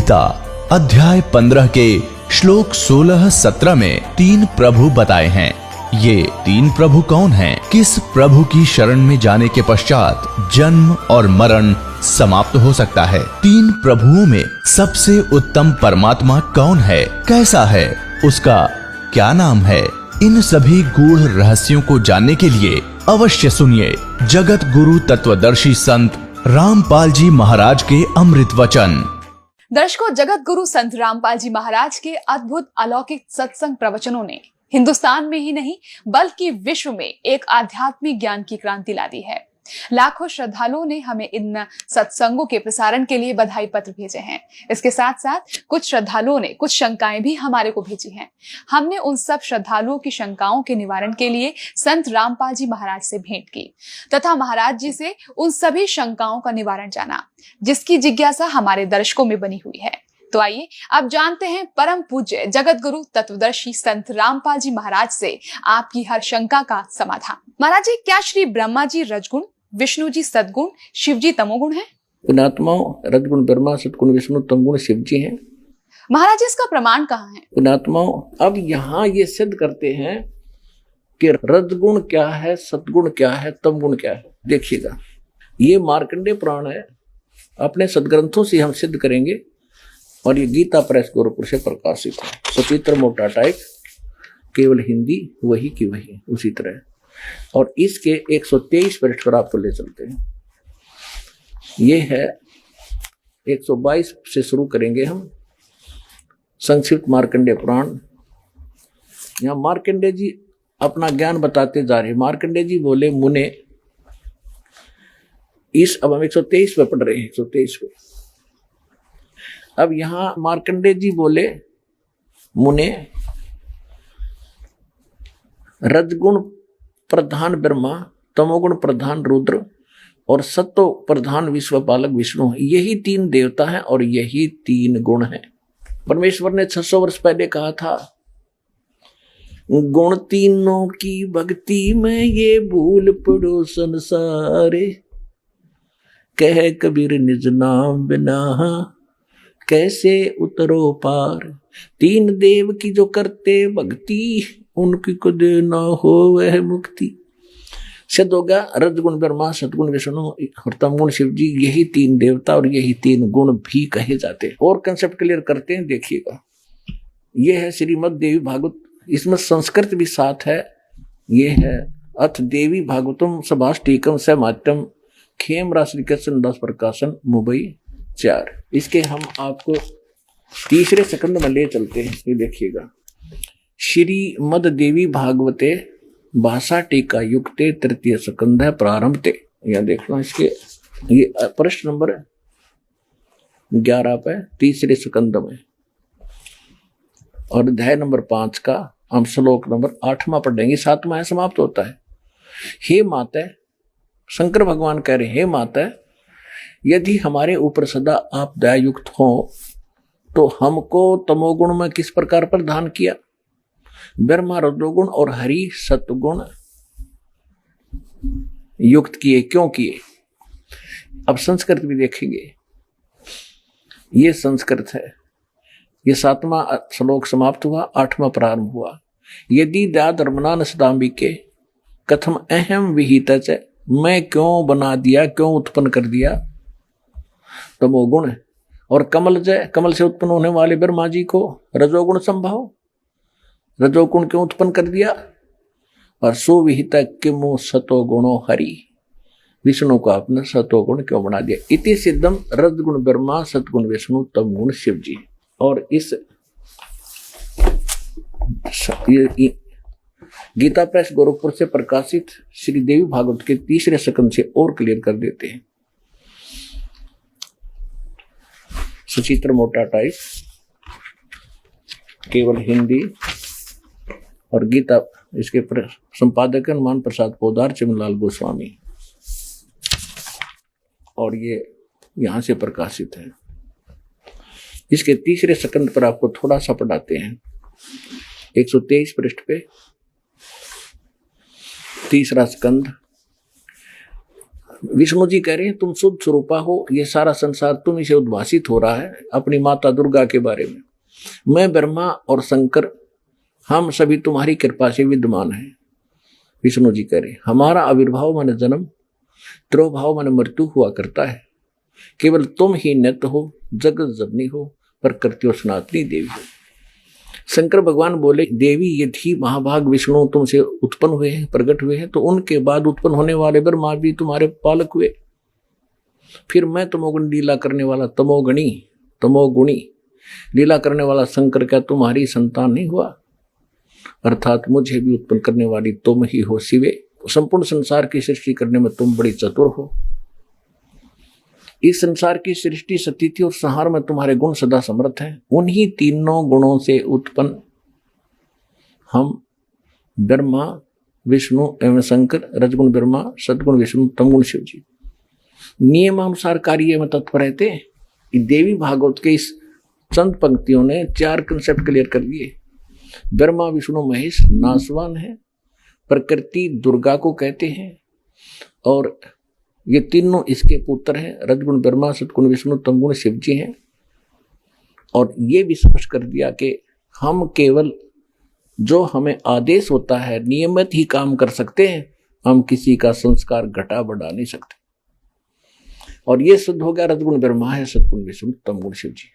गीता अध्याय 15 के श्लोक 16-17 में 3 प्रभु बताए हैं। ये 3 प्रभु कौन हैं? किस प्रभु की शरण में जाने के पश्चात जन्म और मरण समाप्त हो सकता है? 3 प्रभुओं में सबसे उत्तम परमात्मा कौन है? कैसा है? उसका क्या नाम है? इन सभी गूढ़ रहस्यों को जानने के लिए अवश्य सुनिए जगत गुरु तत्वदर्शी संत रामपाल जी महाराज के अमृत वचन। दर्शकों, जगत गुरु संत रामपाल जी महाराज के अद्भुत अलौकिक सत्संग प्रवचनों ने हिंदुस्तान में ही नहीं बल्कि विश्व में एक आध्यात्मिक ज्ञान की क्रांति ला दी है। लाखों श्रद्धालुओं ने हमें इन सत्संगों के प्रसारण के लिए बधाई पत्र भेजे हैं। इसके साथ साथ कुछ श्रद्धालुओं ने कुछ शंकाएं भी हमारे को भेजी हैं। हमने उन सब श्रद्धालुओं की शंकाओं के निवारण के लिए संत रामपाल जी महाराज से भेंट की तथा महाराज जी से उन सभी शंकाओं का निवारण जाना, जिसकी जिज्ञासा हमारे दर्शकों में बनी हुई है। तो आइए अब जानते हैं परम पूज्य जगत गुरु तत्वदर्शी संत रामपाल जी महाराज से आपकी हर शंका का समाधान। महाराज जी, क्या श्री ब्रह्मा जी रजगुण, विष्णु जी सदगुण, शिव जी तमोगुण है? पुण्यात्माओं, रजगुण ब्रह्मा, सदगुण विष्णु, तमगुण शिव जी हैं। महाराज जी, इसका प्रमाण कहाँ है? पुण्यात्माओं, अब यहाँ ये सिद्ध करते हैं कि रजगुण क्या है, सदगुण क्या है, तमगुण क्या है। देखिएगा, ये मार्कंडेय पुराण है, अपने सदग्रंथों से हम सिद्ध करेंगे और ये गीता प्रेस गोरखपुर से प्रकाशित है। सचित्र मोटा टाइप, केवल हिंदी वही की वही उसी तरह। और इसके 123 पृष्ठ पर आपको ले चलते हैं। ये है 122 से शुरू करेंगे हम संक्षिप्त मार्कंडेय पुराण। यहाँ मार्कंडेय जी अपना ज्ञान बताते जा रहे हैं। मार्कंडेय जी बोले, मुने, अब हम 123 पे पढ़ रहे हैं, 123 पे। अब यहां मार्कंडेय जी बोले, मुने, रजगुण प्रधान ब्रह्मा, तमोगुण प्रधान रुद्र और सत्व प्रधान विश्वपालक विष्णु, यही 3 देवता हैं और यही 3 गुण हैं। परमेश्वर ने 600 वर्ष पहले कहा था, गुण तीनों की भक्ति में ये भूल पड़ो संसारे, कह कबीर निज नाम बिना कैसे उतरो पार। 3 देव की जो करते भक्ति, उनकी खुद ना हो वह मुक्ति। सिद्ध हो गया, रजगुण ब्रह्मा, सदगुण विष्णु और तमगुण शिव जी, यही 3 देवता और यही 3 गुण भी कहे जाते हैं। और कंसेप्ट क्लियर करते हैं, देखिएगा। यह है श्रीमद् देवी भागवत, इसमें संस्कृत भी साथ है। ये है अथ देवी भागवतम सभाष्टीकम समात्यम खेम राशि कृष्ण दास प्रकाशन मुंबई 4। इसके हम आपको तीसरे सेकंड में ले चलते हैं। ये देखिएगा, श्री मद देवी भागवते भाषा टीका युक्ते तृतीय स्कंध प्रारंभते। यह देखना, इसके ये प्रश्न नंबर 11 पे तीसरे स्कंद में और अध्याय नंबर 5 का हम श्लोक नंबर 8वां पढ़ेंगे। 7वां समाप्त होता है। हे माता, शंकर भगवान कह रहे, हे माता, यदि हमारे ऊपर सदा आप दयायुक्त हो तो हमको तमोगुण में किस प्रकार प्रदान किया, ब्रह्मा रजोगुण और हरि सत्वगुण युक्त किए, क्यों किए? अब संस्कृत भी देखेंगे। ये संस्कृत है। ये 7वां श्लोक समाप्त हुआ, 8वां प्रारंभ हुआ। यदि दया धर्मना नसदाम्बिके कथम अहम विहित, मैं क्यों बना दिया, क्यों उत्पन्न कर दिया तमोगुण। और कमल से उत्पन्न होने वाले ब्रह्मा जी को रजोगुण संभव, रजोगुण क्यों उत्पन्न कर दिया। और सुविहित किमु सतो गुणो हरि, विष्णु को आपने सतोगुण क्यों बना दिया। इति सिद्धम रजगुण ब्रह्मा, सतगुण विष्णु, तमगुण शिव जी। और इस गीता प्रेस गोरखपुर से प्रकाशित श्री देवी भागवत के तीसरे स्कंद से और क्लियर कर देते हैं। सुचित्र मोटा टाइप, केवल हिंदी और गीता, इसके संपादक हनुमान प्रसाद पोदार, चिमनलाल गोस्वामी, और ये यहां से प्रकाशित है। इसके तीसरे स्कंद पर आपको थोड़ा सा पढ़ाते हैं। 123 पृष्ठ पे तीसरा स्कंद विष्णु जी कह रहे हैं तुम शुद्ध स्वरूपा हो, ये सारा संसार तुम से उद्भासित हो रहा है अपनी माता दुर्गा के बारे में। मैं ब्रह्मा और शंकर हम सभी तुम्हारी कृपा से विद्यमान हैं। विष्णु जी कह रहे हमारा आविर्भाव माने जन्म, तिरोभाव माने मृत्यु हुआ करता है। केवल तुम ही नित्य हो, जगत जननी हो, प्रकृति और सनातनी देवी हो। शंकर भगवान बोले देवी यदि महाभाग विष्णु तुमसे उत्पन्न हुए हैं, प्रकट हुए हैं, तो उनके बाद उत्पन्न होने वाले ब्रह्मा भी तुम्हारे पालक हुए। फिर मैं तमोगुण लीला करने वाला तमोगुणी लीला करने वाला शंकर क्या तुम्हारी संतान नहीं हुआ? अर्थात मुझे भी उत्पन्न करने वाली तुम ही हो शिवे। संपूर्ण संसार की सृष्टि करने में तुम बड़ी चतुर हो। इस संसार की सृष्टि स्थिति और संहार में तुम्हारे गुण सदा समर्थ हैं। उन्हीं तीनों गुणों से उत्पन्न हम ब्रह्मा विष्णु एवं शंकर, रजगुण ब्रह्मा, सदगुण विष्णु, तमगुण शिव जी नियमानुसार कार्य में तत्पर रहते हैं। देवी भागवत के इस चंद पंक्तियों ने 4 कंसेप्ट क्लियर कर दिए। ब्रह्मा विष्णु महेश नासवान है, प्रकृति दुर्गा को कहते हैं, और ये तीनों इसके पुत्र हैं। रजगुण ब्रह्मा, सतगुण विष्णु, तमगुण शिव जी हैं। और ये भी स्पष्ट कर दिया कि हम केवल जो हमें आदेश होता है नियमित ही काम कर सकते हैं, हम किसी का संस्कार घटा बढ़ा नहीं सकते। और ये सिद्ध हो गया रजगुण ब्रह्मा है, सतगुण विष्णु, तमगुण शिव जी।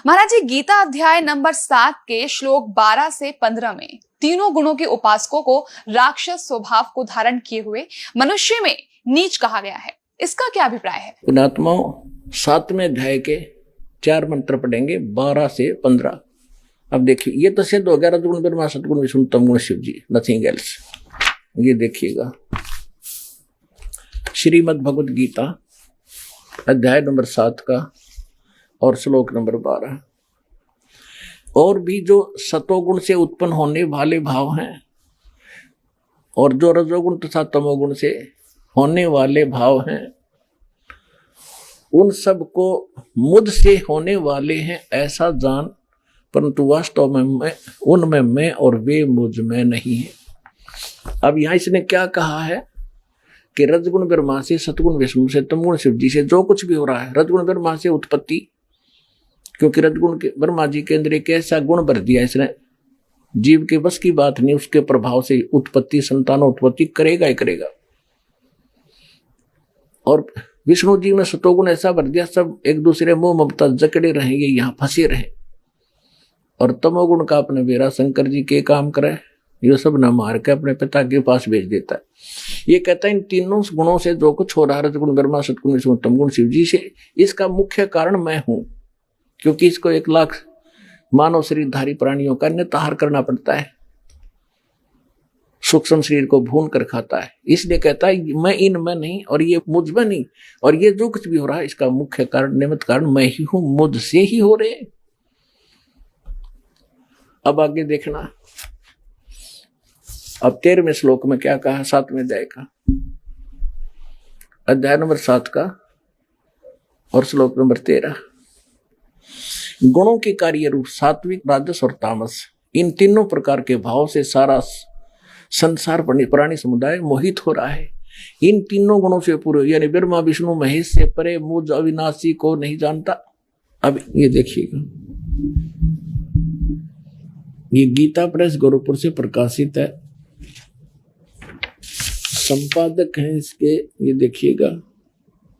महाराज जी, गीता अध्याय नंबर 7 के श्लोक 12 से 15 में तीनों गुणों के उपासकों को राक्षस स्वभाव को धारण किए हुए मनुष्य में नीच कहा गया है। इसका क्या अभिप्राय है? पुण्यात्माओं, 7वें अध्याय के 4 मंत्र पढ़ेंगे 12 से 15। अब देखिए, ये तो सिद्ध हो गया रजगुण ब्रह्मा, सतगुण विष्णु, तमगुण शिव जी, नथिंग एल्स। ये देखिएगा, श्रीमद् भगवद गीता अध्याय नंबर 7 का और श्लोक नंबर 12। और भी जो सतोगुण से उत्पन्न होने वाले भाव हैं और जो रजोगुण तथा तमोगुण से होने वाले भाव हैं, उन सब को मुझ से होने वाले हैं ऐसा जान, परंतु वास्तव में उनमें मैं और वे मुझ में नहीं है। अब यहां इसने क्या कहा है कि रजगुण ब्रह्मा से, सतगुण विष्णु से, तमगुण शिव जी से जो कुछ भी हो रहा है, रजगुण ब्रह्मा से उत्पत्ति, क्योंकि रजगुण के ब्रह्मा जी के अंदर एक ऐसा गुण भर दिया इसने, जीव के बस की बात नहीं, उसके प्रभाव से उत्पत्ति, संतानोत्पत्ति करेगा ही करेगा। और विष्णु जी में सतोगुण ऐसा भर दिया, सब एक दूसरे मोह ममता जकड़े रहेंगे, यहाँ फंसे रहे। और तमोगुण का अपने बेरा शंकर जी के काम करे, ये सब न मार के अपने पिता के पास भेज देता है। ये कहता है इन तीनों गुणों से जो कुछ हो रहा है, रजगुण ब्रह्मा, सतगुण विष्णु, तमगुण शिव जी से, इसका मुख्य कारण मैं हूं। क्योंकि इसको 1 लाख मानव शरीरधारी प्राणियों का निताहार करना पड़ता है, सूक्ष्म शरीर को भून कर खाता है, इसलिए कहता है मैं इनमें नहीं और ये मुझ में नहीं, और ये जो कुछ भी हो रहा है इसका मुख्य कारण, निमित्त कारण मैं ही हूं, मुझसे ही हो रहे। अब आगे देखना, अब 13वें श्लोक में क्या कहा, 7वें अध्याय का, अध्याय नंबर 7 का और श्लोक नंबर 13। गुणों के कार्य रूप सात्विक, राजस और तामस, इन तीनों प्रकार के भाव से सारा संसार प्राणी समुदाय मोहित हो रहा है। इन तीनों गुणों से पूरे, यानी ब्रह्मा विष्णु महेश से परे मुझ अविनाशी को नहीं जानता। अब ये देखिएगा, ये गीता प्रेस गोरखपुर से प्रकाशित है, संपादक हैं इसके, ये देखिएगा,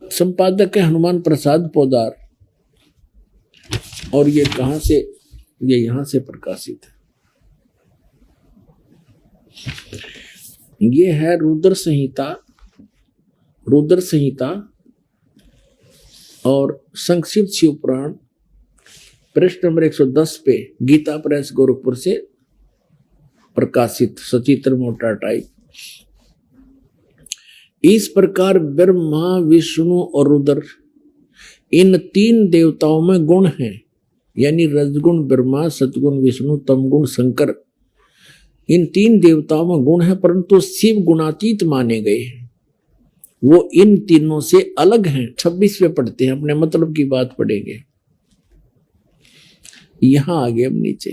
संपादक है हनुमान प्रसाद पोदार, और ये कहां से, ये यहां से प्रकाशित है। ये है रुद्र संहिता और संक्षिप्त शिव पुराण, पृष्ठ नंबर 110 पे, गीता प्रेस गोरखपुर से प्रकाशित, सचित्र मोटा टाइप। इस प्रकार ब्रह्मा विष्णु और रुद्र, इन 3 देवताओं में गुण हैं, यानी रजगुण ब्रह्मा, सतगुण विष्णु, तमगुण शंकर, इन 3 देवताओं में गुण है, परंतु शिव गुणातीत माने गए हैं। वो इन तीनों से अलग हैं। 26वें पढ़ते हैं, अपने मतलब की बात पढ़ेंगे। यहां आगे अब नीचे,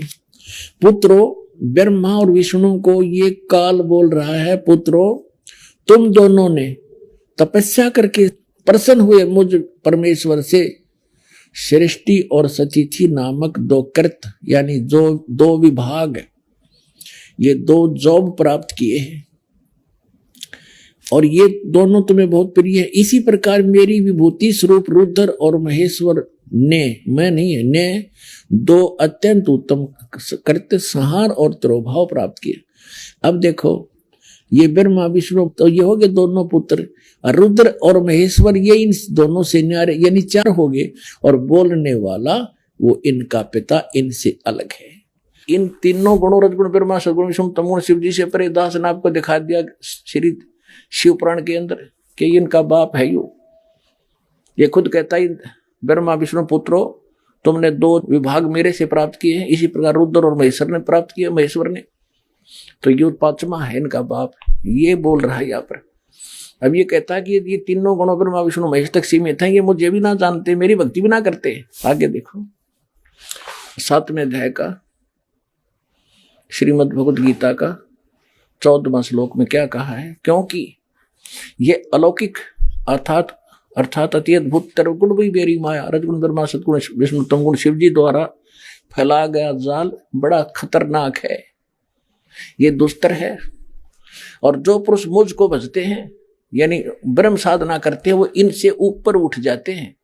पुत्रो, ब्रह्मा और विष्णु को ये काल बोल रहा है, पुत्रो तुम दोनों ने तपस्या करके प्रसन्न हुए मुझ परमेश्वर से सृष्टि और सचिथि नामक दो कृत यानी जो दो विभाग, ये दो जॉब प्राप्त किए हैं और ये दोनों तुम्हें बहुत प्रिय है। इसी प्रकार मेरी विभूति स्वरूप रुद्र और महेश्वर ने, मैं नहीं है, ने दो अत्यंत उत्तम कृत्य संहार और तिरोभाव प्राप्त किए। अब देखो ये ब्रह्मा विष्णु तो ये हो गए दोनों पुत्र, रुद्र और महेश्वर ये इन दोनों से न्यारे यानी चार हो गए, और बोलने वाला वो इनका पिता इनसे अलग है। इन तीनों गुणों रजगुण ब्रह्मा सदगुण विष्णु तमोगुण शिव जी से परे दास ने आपको दिखा दिया श्री शिव पुराण के अंदर कि इनका बाप है यू। ये खुद कहता है ब्रह्मा विष्णु पुत्रो तुमने दो विभाग मेरे से प्राप्त किए हैं, इसी प्रकार रुद्र और महेश्वर ने प्राप्त किए, महेश्वर ने, तो ये पांचवा है इनका बाप, ये बोल रहा है यहाँ पर। अब ये कहता है कि ये तीनों गुणों ब्रह्मा विष्णु महेश तक सीमित हैं, ये मुझे भी ना जानते, मेरी भक्ति भी ना करते। आगे देखो 7वें अध्याय का श्रीमद् भगवद गीता का 14वां श्लोक में क्या कहा है, क्योंकि ये अलौकिक अर्थात अति अद्भुत गुण भी मेरी माया रजगुण ब्रह्मा सदगुण विष्णु तमगुण शिव जी द्वारा फैला गया जाल बड़ा खतरनाक है, ये दुस्तर है। और जो पुरुष मुझ को भजते हैं यानी ब्रह्म साधना करते हैं वो इनसे ऊपर उठ जाते हैं,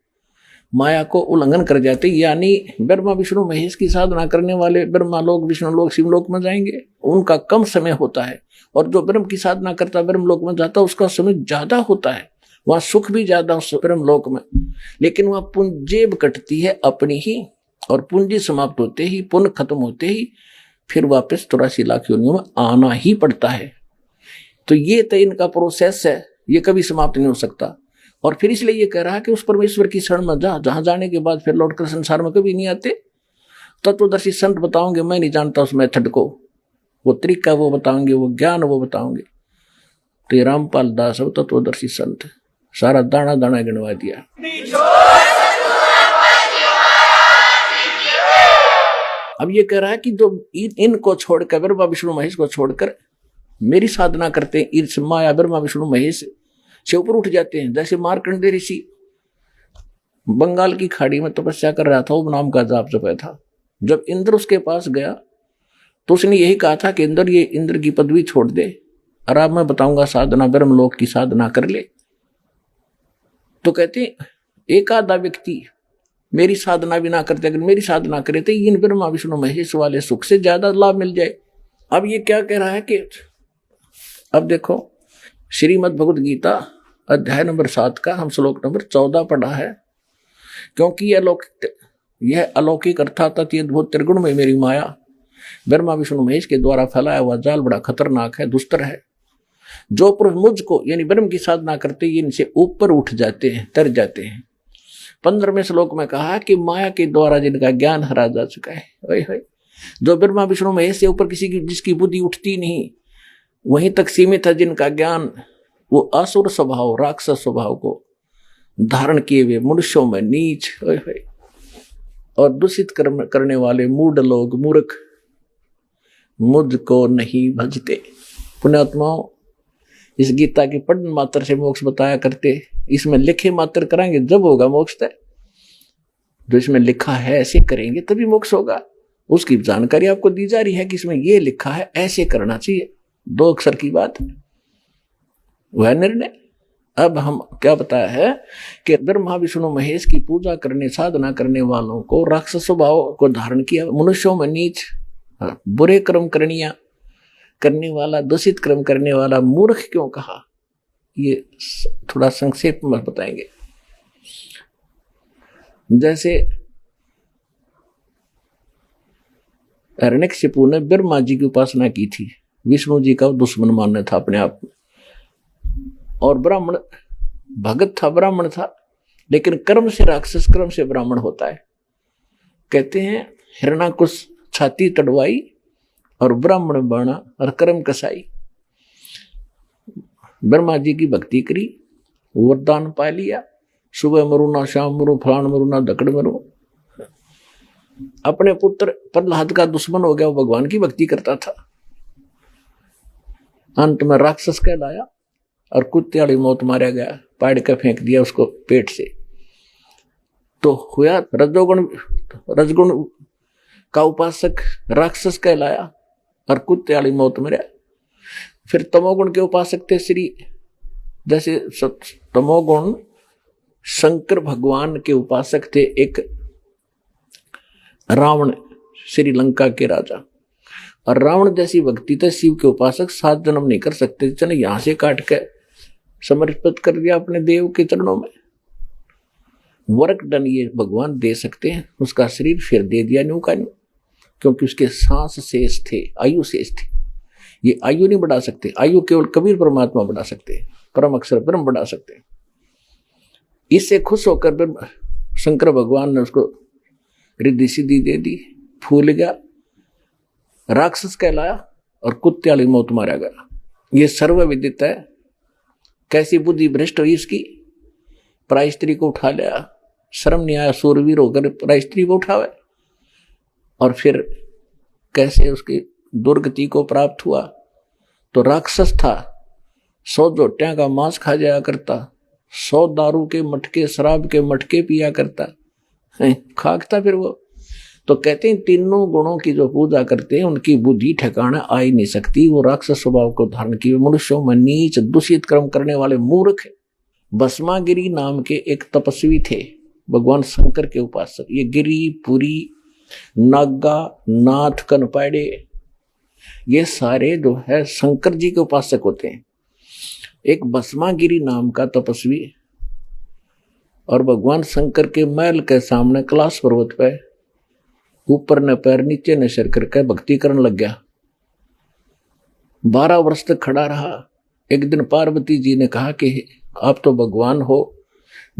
माया को उल्लंघन कर जाते हैं, यानी ब्रह्मा विष्णु महेश की साधना करने वाले ब्रह्मा लोक विष्णु लोक शिवलोक में जाएंगे, उनका कम समय होता है, और जो ब्रह्म की साधना करता है ब्रह्म लोक में जाता है उसका समय ज्यादा होता है, वहां सुख भी ज्यादा उस ब्रह्म लोक में, लेकिन वहां पुंजेब कटती है अपनी ही, और पूंजी समाप्त होते ही पुण्य खत्म होते ही फिर वापस 83 लाख योनियों में आना ही पड़ता है। तो ये तो इनका प्रोसेस है, ये कभी समाप्त नहीं हो सकता। और फिर इसलिए ये कह रहा है कि उस परमेश्वर की शरण में जा, जहां जाने के बाद फिर लौटकर संसार में कभी नहीं आते। तत्वदर्शी संत बताओगे, मैं नहीं जानता उस मेथड को, वो तरीका वो बताओगे, वो ज्ञान वो बताओगे। तो ये रामपाल दास अब तत्वदर्शी संत सारा दाना दाना गिनवा दिया। अब ये कह रहा है कि जो इनको छोड़कर ब्रह्मा विष्णु महेश को छोड़कर मेरी साधना करते हैं, इस माया ब्रह्मा विष्णु महेश से ऊपर उठ जाते हैं। जैसे मार्कंडेय ऋषि बंगाल की खाड़ी में तपस्या कर रहा था, वो नाम का जाप जपया था। जब इंद्र उसके पास गया तो उसने यही कहा था कि इंद्र ये इंद्र की पदवी छोड़ दे और अब मैं बताऊंगा साधना, ब्रह्मलोक की साधना कर ले। तो कहते एक आधा व्यक्ति मेरी साधना भी ना करते, अगर मेरी साधना करे तो इन ब्रह्मा विष्णु महेश वाले सुख से ज्यादा लाभ मिल जाए। अब ये क्या कह रहा है कि अब देखो श्रीमद् भगवद गीता अध्याय नंबर 7 का हम श्लोक नंबर 14 पढ़ा है, क्योंकि यह अलौकिक अर्थात अति अद्भुत त्रिगुण में मेरी माया ब्रह्मा विष्णु महेश के द्वारा फैलाया हुआ जाल बड़ा खतरनाक है, दुस्तर है। जो पुरुष मुझको यानी ब्रह्म की साधना करते हैं इनसे ऊपर उठ जाते हैं, तर जाते हैं। 15वें श्लोक में कहा कि माया के द्वारा जिनका ज्ञान हरा जा चुका है, ओए होए, जो ब्रह्मा विष्णु महेश से ऊपर किसी की जिसकी बुद्धि उठती नहीं वहीं तक सीमित है, जिनका ज्ञान वो असुर स्वभाव राक्षस स्वभाव को धारण किए हुए मनुष्यों में नीच ओए होए और दूषित कर्म करने वाले मूढ़ लोग मूर्ख मुझको नहीं भजते। पुण्यात्माओं, इस गीता की पठन मात्र से मोक्ष बताया करते, इसमें लिखे मात्र कराएंगे जब होगा मोक्ष तय। जो इसमें लिखा है ऐसे करेंगे तभी मोक्ष होगा, उसकी जानकारी आपको दी जा रही है कि इसमें ये लिखा है ऐसे करना चाहिए, 2 अक्षर की बात है, वह निर्णय। अब हम क्या बताया है कि ब्रह्मा विष्णु महेश की पूजा करने साधना करने वालों को राक्षस स्वभाव को धारण किया, मनुष्यों में नीच बुरे कर्म करने वाला दूषित कर्म करने वाला मूर्ख क्यों कहा, ये थोड़ा संक्षेप में बताएंगे। जैसे हिरण्यकशिपु ने ब्रह्मा जी की उपासना की थी, विष्णु जी का दुश्मन मानना था अपने आप में, और ब्राह्मण भगत था, ब्राह्मण था, लेकिन कर्म से राक्षस कर्म से ब्राह्मण होता है। कहते हैं हिरण्याकुश छाती तड़वाई और ब्राह्मण बना और कर्म कसाई। ब्रह्मा जी की भक्ति करी, वरदान पा लिया, सुबह मरू ना शाम मरू फलान मरू ना दकड़ मरू। अपने पुत्र प्रहलाद का दुश्मन हो गया, वो भगवान की भक्ति करता था, अंत में राक्षस कहलाया और कुत्ते वाली मौत मारा गया। पाड़ के फेंक दिया उसको पेट से, तो हुआ रजगुण का उपासक राक्षस कहलाया और कुत्ते वाली मौत मरा। फिर तमोगुण के उपासक थे श्री, जैसे तमोगुण शंकर भगवान के उपासक थे एक रावण, श्रीलंका के राजा। और रावण जैसी भक्ति थे शिव के उपासक 7 जन्म नहीं कर सकते, चले यहां से काट के समर्पित कर दिया अपने देव के चरणों में। वर्क डन ये भगवान दे सकते हैं, उसका शरीर फिर दे दिया न्यू का न्यू, क्योंकि उसके सांस शेष थे, आयु शेष थी। ये आयु नहीं बढ़ा सकते, आयु केवल कबीर परमात्मा बढ़ा सकते हैं, परम अक्षर ब्रह्म बढ़ा सकते हैं। इससे खुश होकर शंकर भगवान ने उसको रिद्धि सिद्धि दे दी, फूल गया, राक्षस कहलाया और कुत्ते वाली मौत मारा गया। ये सर्वविदित है। कैसी बुद्धि भ्रष्ट हुई इसकी, पराई स्त्री को उठा लिया, शर्म नहीं आया सूरवीर होकर पराई स्त्री को उठावे। और फिर कैसे उसकी दुर्गति को प्राप्त हुआ, तो राक्षस था, 100 जोटियां का मांस खा जाया करता, 100 दारू के मटके, शराब के मटके पिया करता, खाकता फिर वो। तो कहते हैं तीनों गुणों की जो पूजा करते हैं उनकी बुद्धि ठिकाना आ ही नहीं सकती, वो राक्षस स्वभाव को धारण किए मनुष्यों में नीच दूषित कर्म करने वाले मूर्ख है। भस्मागिरी नाम के एक तपस्वी थे, भगवान शंकर के उपासक। ये गिरी, पुरी, नागा, नाथ, कनपाड़े, ये सारे जो है शंकर जी के उपासक होते हैं। एक भस्मागिरी नाम का तपस्वी और भगवान शंकर के महल के सामने कैलाश पर्वत पे ऊपर न पैर नीचे न सिर करके भक्ति करने लग गया। 12 वर्ष तक खड़ा रहा। एक दिन पार्वती जी ने कहा कि आप तो भगवान हो,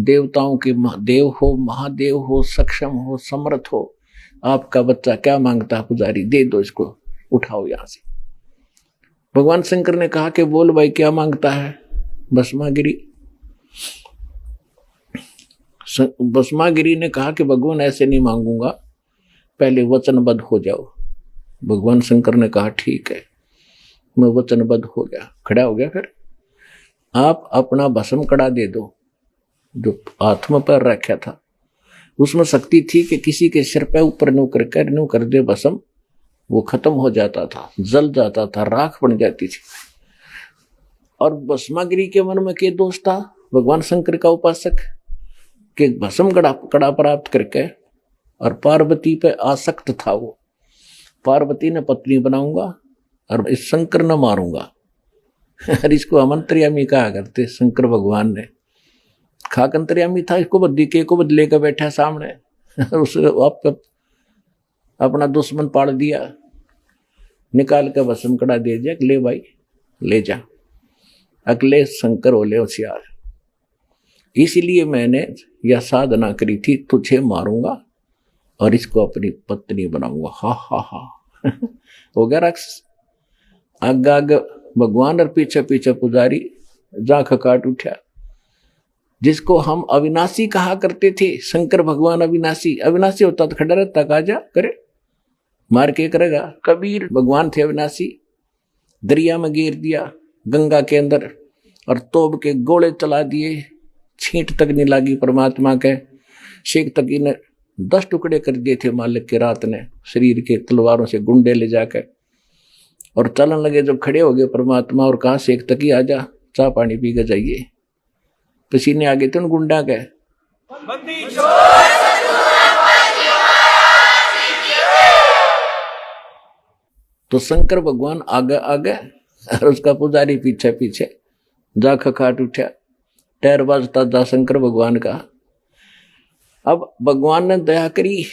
देवताओं के देव हो, महादेव हो, सक्षम हो, समर्थ हो, आपका बच्चा क्या मांगता है पुजारी, दे दो इसको, उठाओ यहां से। भगवान शंकर ने कहा कि बोल भाई क्या मांगता है। भस्मागिरी ने कहा कि भगवान ऐसे नहीं मांगूंगा, पहले वचनबद्ध हो जाओ। भगवान शंकर ने कहा ठीक है, मैं वचनबद्ध हो गया, खड़ा हो गया। फिर आप अपना भस्म कड़ा दे दो, जो आत्मा पर रखा था उसमें शक्ति थी कि किसी के सिर पे ऊपर न्यू कर दे भस्म, वो खत्म हो जाता था, जल जाता था, राख बन जाती थी। और भस्मागिरी के मन में क्या दोष था, भगवान शंकर का उपासक, कि भस्म कड़ा प्राप्त करके और पार्वती पे आसक्त था वो। पार्वती ने पत्नी बनाऊंगा और इस शंकर न मारूंगा। और इसको अमंतर्यामी कहा करते शंकर भगवान ने। खाकंतर्यामी था, इसको बद्दी के को बदले कर बैठा सामने, उस अपना दुश्मन पाड़ दिया, निकाल कर भस्म कड़ा दे दिया, ले भाई ले जा, अगले शंकर होले होशियार। इसलिए मैंने यह साधना करी थी, तुझे मारूंगा और इसको अपनी पत्नी बनाऊंगा। हा हा हा हो गया राक्षस। आग आग भगवान और पीछे पीछे पुजारी, जांख काट उठा। जिसको हम अविनाशी कहा करते थे, शंकर भगवान अविनाशी, अविनाशी होता तो खड़ा रहता, कहा जा करे, मार के करेगा। कबीर भगवान थे अविनाशी, दरिया में गिर दिया गंगा के अंदर और तोब के गोले चला दिए, छींट तक नहीं लगी परमात्मा के। शेख तकी ने 10 टुकड़े कर दिए थे मालिक के रात ने, शरीर के तलवारों से गुंडे ले जाकर। और चलन लगे, जब खड़े हो गए परमात्मा और कहा शेख तकी आजा, चाय पानी पी के जाइए। पसीने आ गए थे उन गुंडा के। तो शंकर भगवान आगे आगे और उसका पुजारी पीछे पीछे, जा खखाट उठा, टैर बाजता जा शंकर भगवान का। अब भगवान ने दया करी,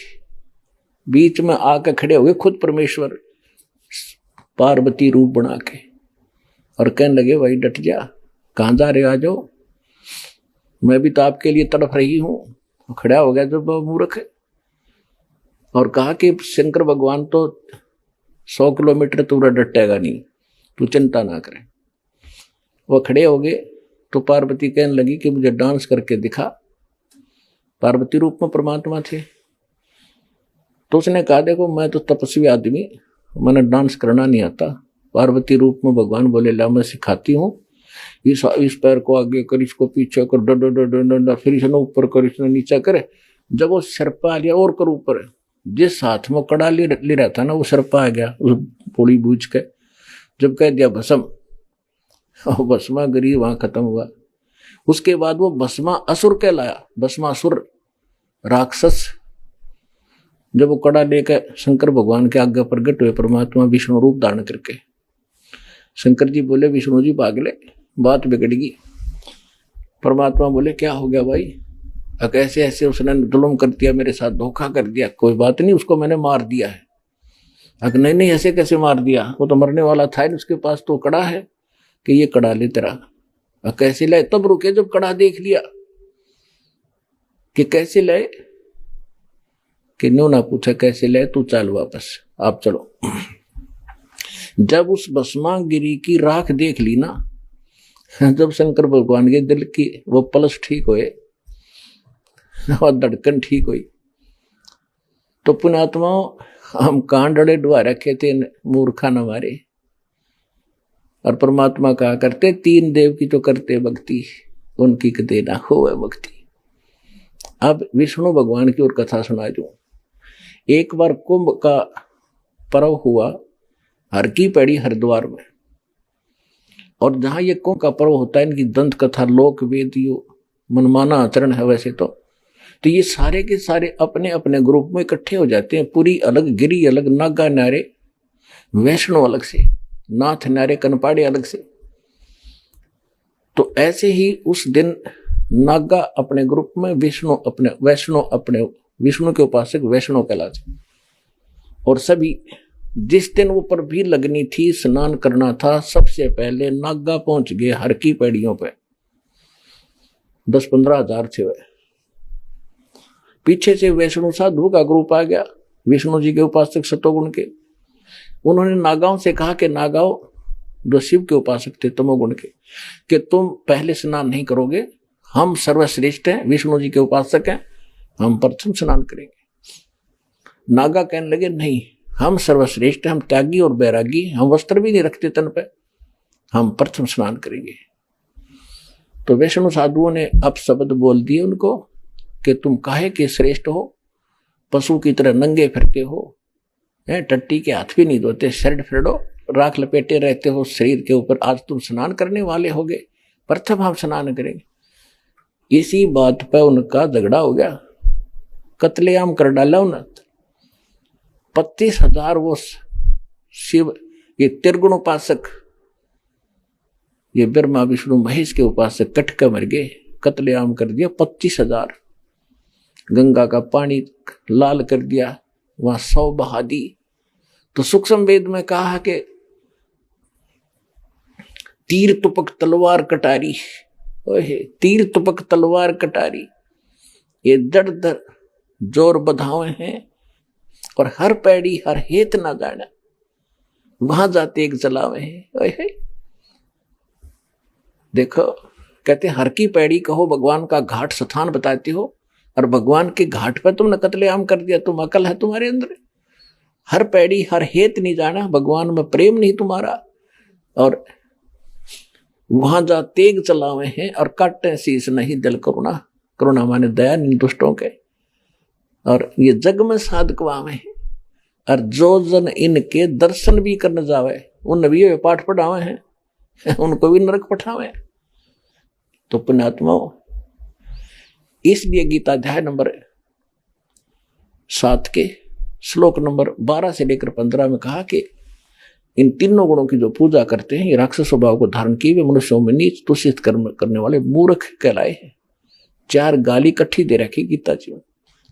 बीच में आके खड़े हुए खुद परमेश्वर पार्वती रूप बना के, और कहने लगे भाई डट जा, कहाँ जा रहे हो, आ जाओ, मैं भी तो आपके लिए तड़प रही हूं। खड़ा हो गया जब मूर्ख, और कहा कि शंकर भगवान तो 100 किलोमीटर दूर डटेगा नहीं, तू चिंता ना करे। वो खड़े हो गए तो पार्वती कहने लगी कि मुझे डांस करके दिखा। पार्वती रूप में परमात्मा थे। तो उसने कहा देखो मैं तो तपस्वी आदमी, मैंने डांस करना नहीं आता। पार्वती रूप में भगवान बोले ला मैं सिखाती हूँ, इस पैर को आगे कर, इसको पीछे कर, डर डर डर डर, फिर इसने ऊपर कर, इसने नीचे करे। जब वो सरपा आ गया और कर ऊपर, जिस हाथ में कड़ा ले रहा था ना वो सरपा आ गया उस पोड़ी बूझ के। जब कह दिया भस्म, भस्मा गिरी, वहां खत्म हुआ। उसके बाद वो भस्मा असुर कहलाया, भस्मासुर राक्षस। जब वो कड़ा लेकर शंकर भगवान के आगे प्रकट हुए परमात्मा विष्णु रूप धारण करके, शंकर जी बोले विष्णु जी भाग ले, बात बिगड़गी। परमात्मा बोले क्या हो गया भाई, कैसे ऐसे उसने जुल्म कर दिया, मेरे साथ धोखा कर दिया। कोई बात नहीं, उसको मैंने मार दिया है। अगर नहीं ऐसे कैसे मार दिया, वो तो मरने वाला था, उसके पास तो कड़ा है कि ये कड़ा ले तेरा। कैसे लाए, तब रुके जब कड़ा देख लिया कि कैसे लाए, कि नो ना पूछा कैसे लाए, तू चल वापस, आप चलो। जब उस भस्मागिरी की राख देख ली ना, जब शंकर भगवान के दिल की वो पल्स ठीक हुए और धड़कन ठीक हुई, तो पुण्यात्माओं हम कान डड़े डुआ रखे थे मूर्खा न मारे। और परमात्मा कहा करते, तीन देव की तो करते भक्ति, उनकी कदे ना हो भक्ति। अब विष्णु भगवान की और कथा सुना दूं। एक बार कुंभ का पर्व हुआ हर की पैड़ी हरिद्वार में, और जहां ये कुंभ का पर्व होता है, इनकी दंत कथा लोक वेद मनमाना आचरण है वैसे तो ये सारे के सारे अपने अपने ग्रुप में इकट्ठे हो जाते हैं। पुरी अलग, गिरी अलग, नागा नारे, वैष्णव अलग से, नाथ नारे, कनपाड़े अलग से। तो ऐसे ही उस दिन नागा अपने ग्रुप में, विष्णु अपने, वैष्णव अपने, विष्णु के उपासक वैष्णव कहलाते। और सभी जिस दिन वो पर भी लगनी थी, स्नान करना था, सबसे पहले नागा पहुंच गए हर की पैड़ियों पे। 10-15 हजार थे वे। पीछे से वैष्णव साधु का ग्रुप आ गया, विष्णु जी के उपासक सतोगुण के। उन्होंने नागाओं से कहा कि नागाओं, जो शिव के उपासक थे तमोगुण के, कि तुम पहले स्नान नहीं करोगे, हम सर्वश्रेष्ठ हैं, विष्णु जी के उपासक हैं, हम प्रथम स्नान करेंगे। नागा कहने लगे नहीं, हम सर्वश्रेष्ठ हैं, हम त्यागी और बैरागी, हम वस्त्र भी नहीं रखते तन पे, हम प्रथम स्नान करेंगे। तो वैष्णव साधुओं ने अब शब्द बोल दिए उनको कि तुम काहे के श्रेष्ठ हो, पशु की तरह नंगे फिरते हो, टट्टी के हाथ भी नहीं धोते, शर्ट फिरडो, राख लपेटे रहते हो शरीर के ऊपर, आज तुम स्नान करने वाले होगे, प्रथम हम स्नान करेंगे। इसी बात पर उनका झगड़ा हो गया, कत्लेआम कर डाला उन्हें। 25,000 वो शिव, ये त्रिगुण उपासक, ये ब्रह्मा विष्णु महेश के उपासक कट कर मर गए, कत्लेआम कर दिया 25,000। गंगा का पानी लाल कर दिया, वहां 100 बहा दी। तो सूक्ष्म वेद में कहा कि तीर तुपक तलवार कटारी, ओहे तीर तुपक तलवार कटारी, ये दर दर जोर बधावे हैं, और हर पैड़ी हर हेत ना जाना, वहां जाते एक जलावे हैं। ओहे देखो, कहते हर की पैड़ी कहो, भगवान का घाट स्थान बताते हो, और भगवान के घाट पर तुमने कत्लेआम कर दिया। तुम अकल है तुम्हारे अंदर? हर पैड़ी हर हेत नहीं जाना, भगवान में प्रेम नहीं तुम्हारा, और वहां जा तेग चलावे हैं और काटे शीस नहीं दिल करुणा। करुणा माने दया दुष्टों के, और ये जग में साधकवावे हैं, और जो जन इनके दर्शन भी करने जावे, उन नबियों पाठ पढ़ावे हैं, उनको भी नरक पठावे। तो पुण्यात्माओं, इसलिए गीता अध्याय नंबर 7 के श्लोक नंबर 12 से लेकर 15 में कहा कि इन तीनों गुणों की जो पूजा करते हैं, ये राक्षस स्वभाव को धारण किए वे मनुष्यों में नीच दूषित कर्म करने वाले मूर्ख कहलाए हैं। 4 गाली इकट्ठी दे रखी गीता जी में,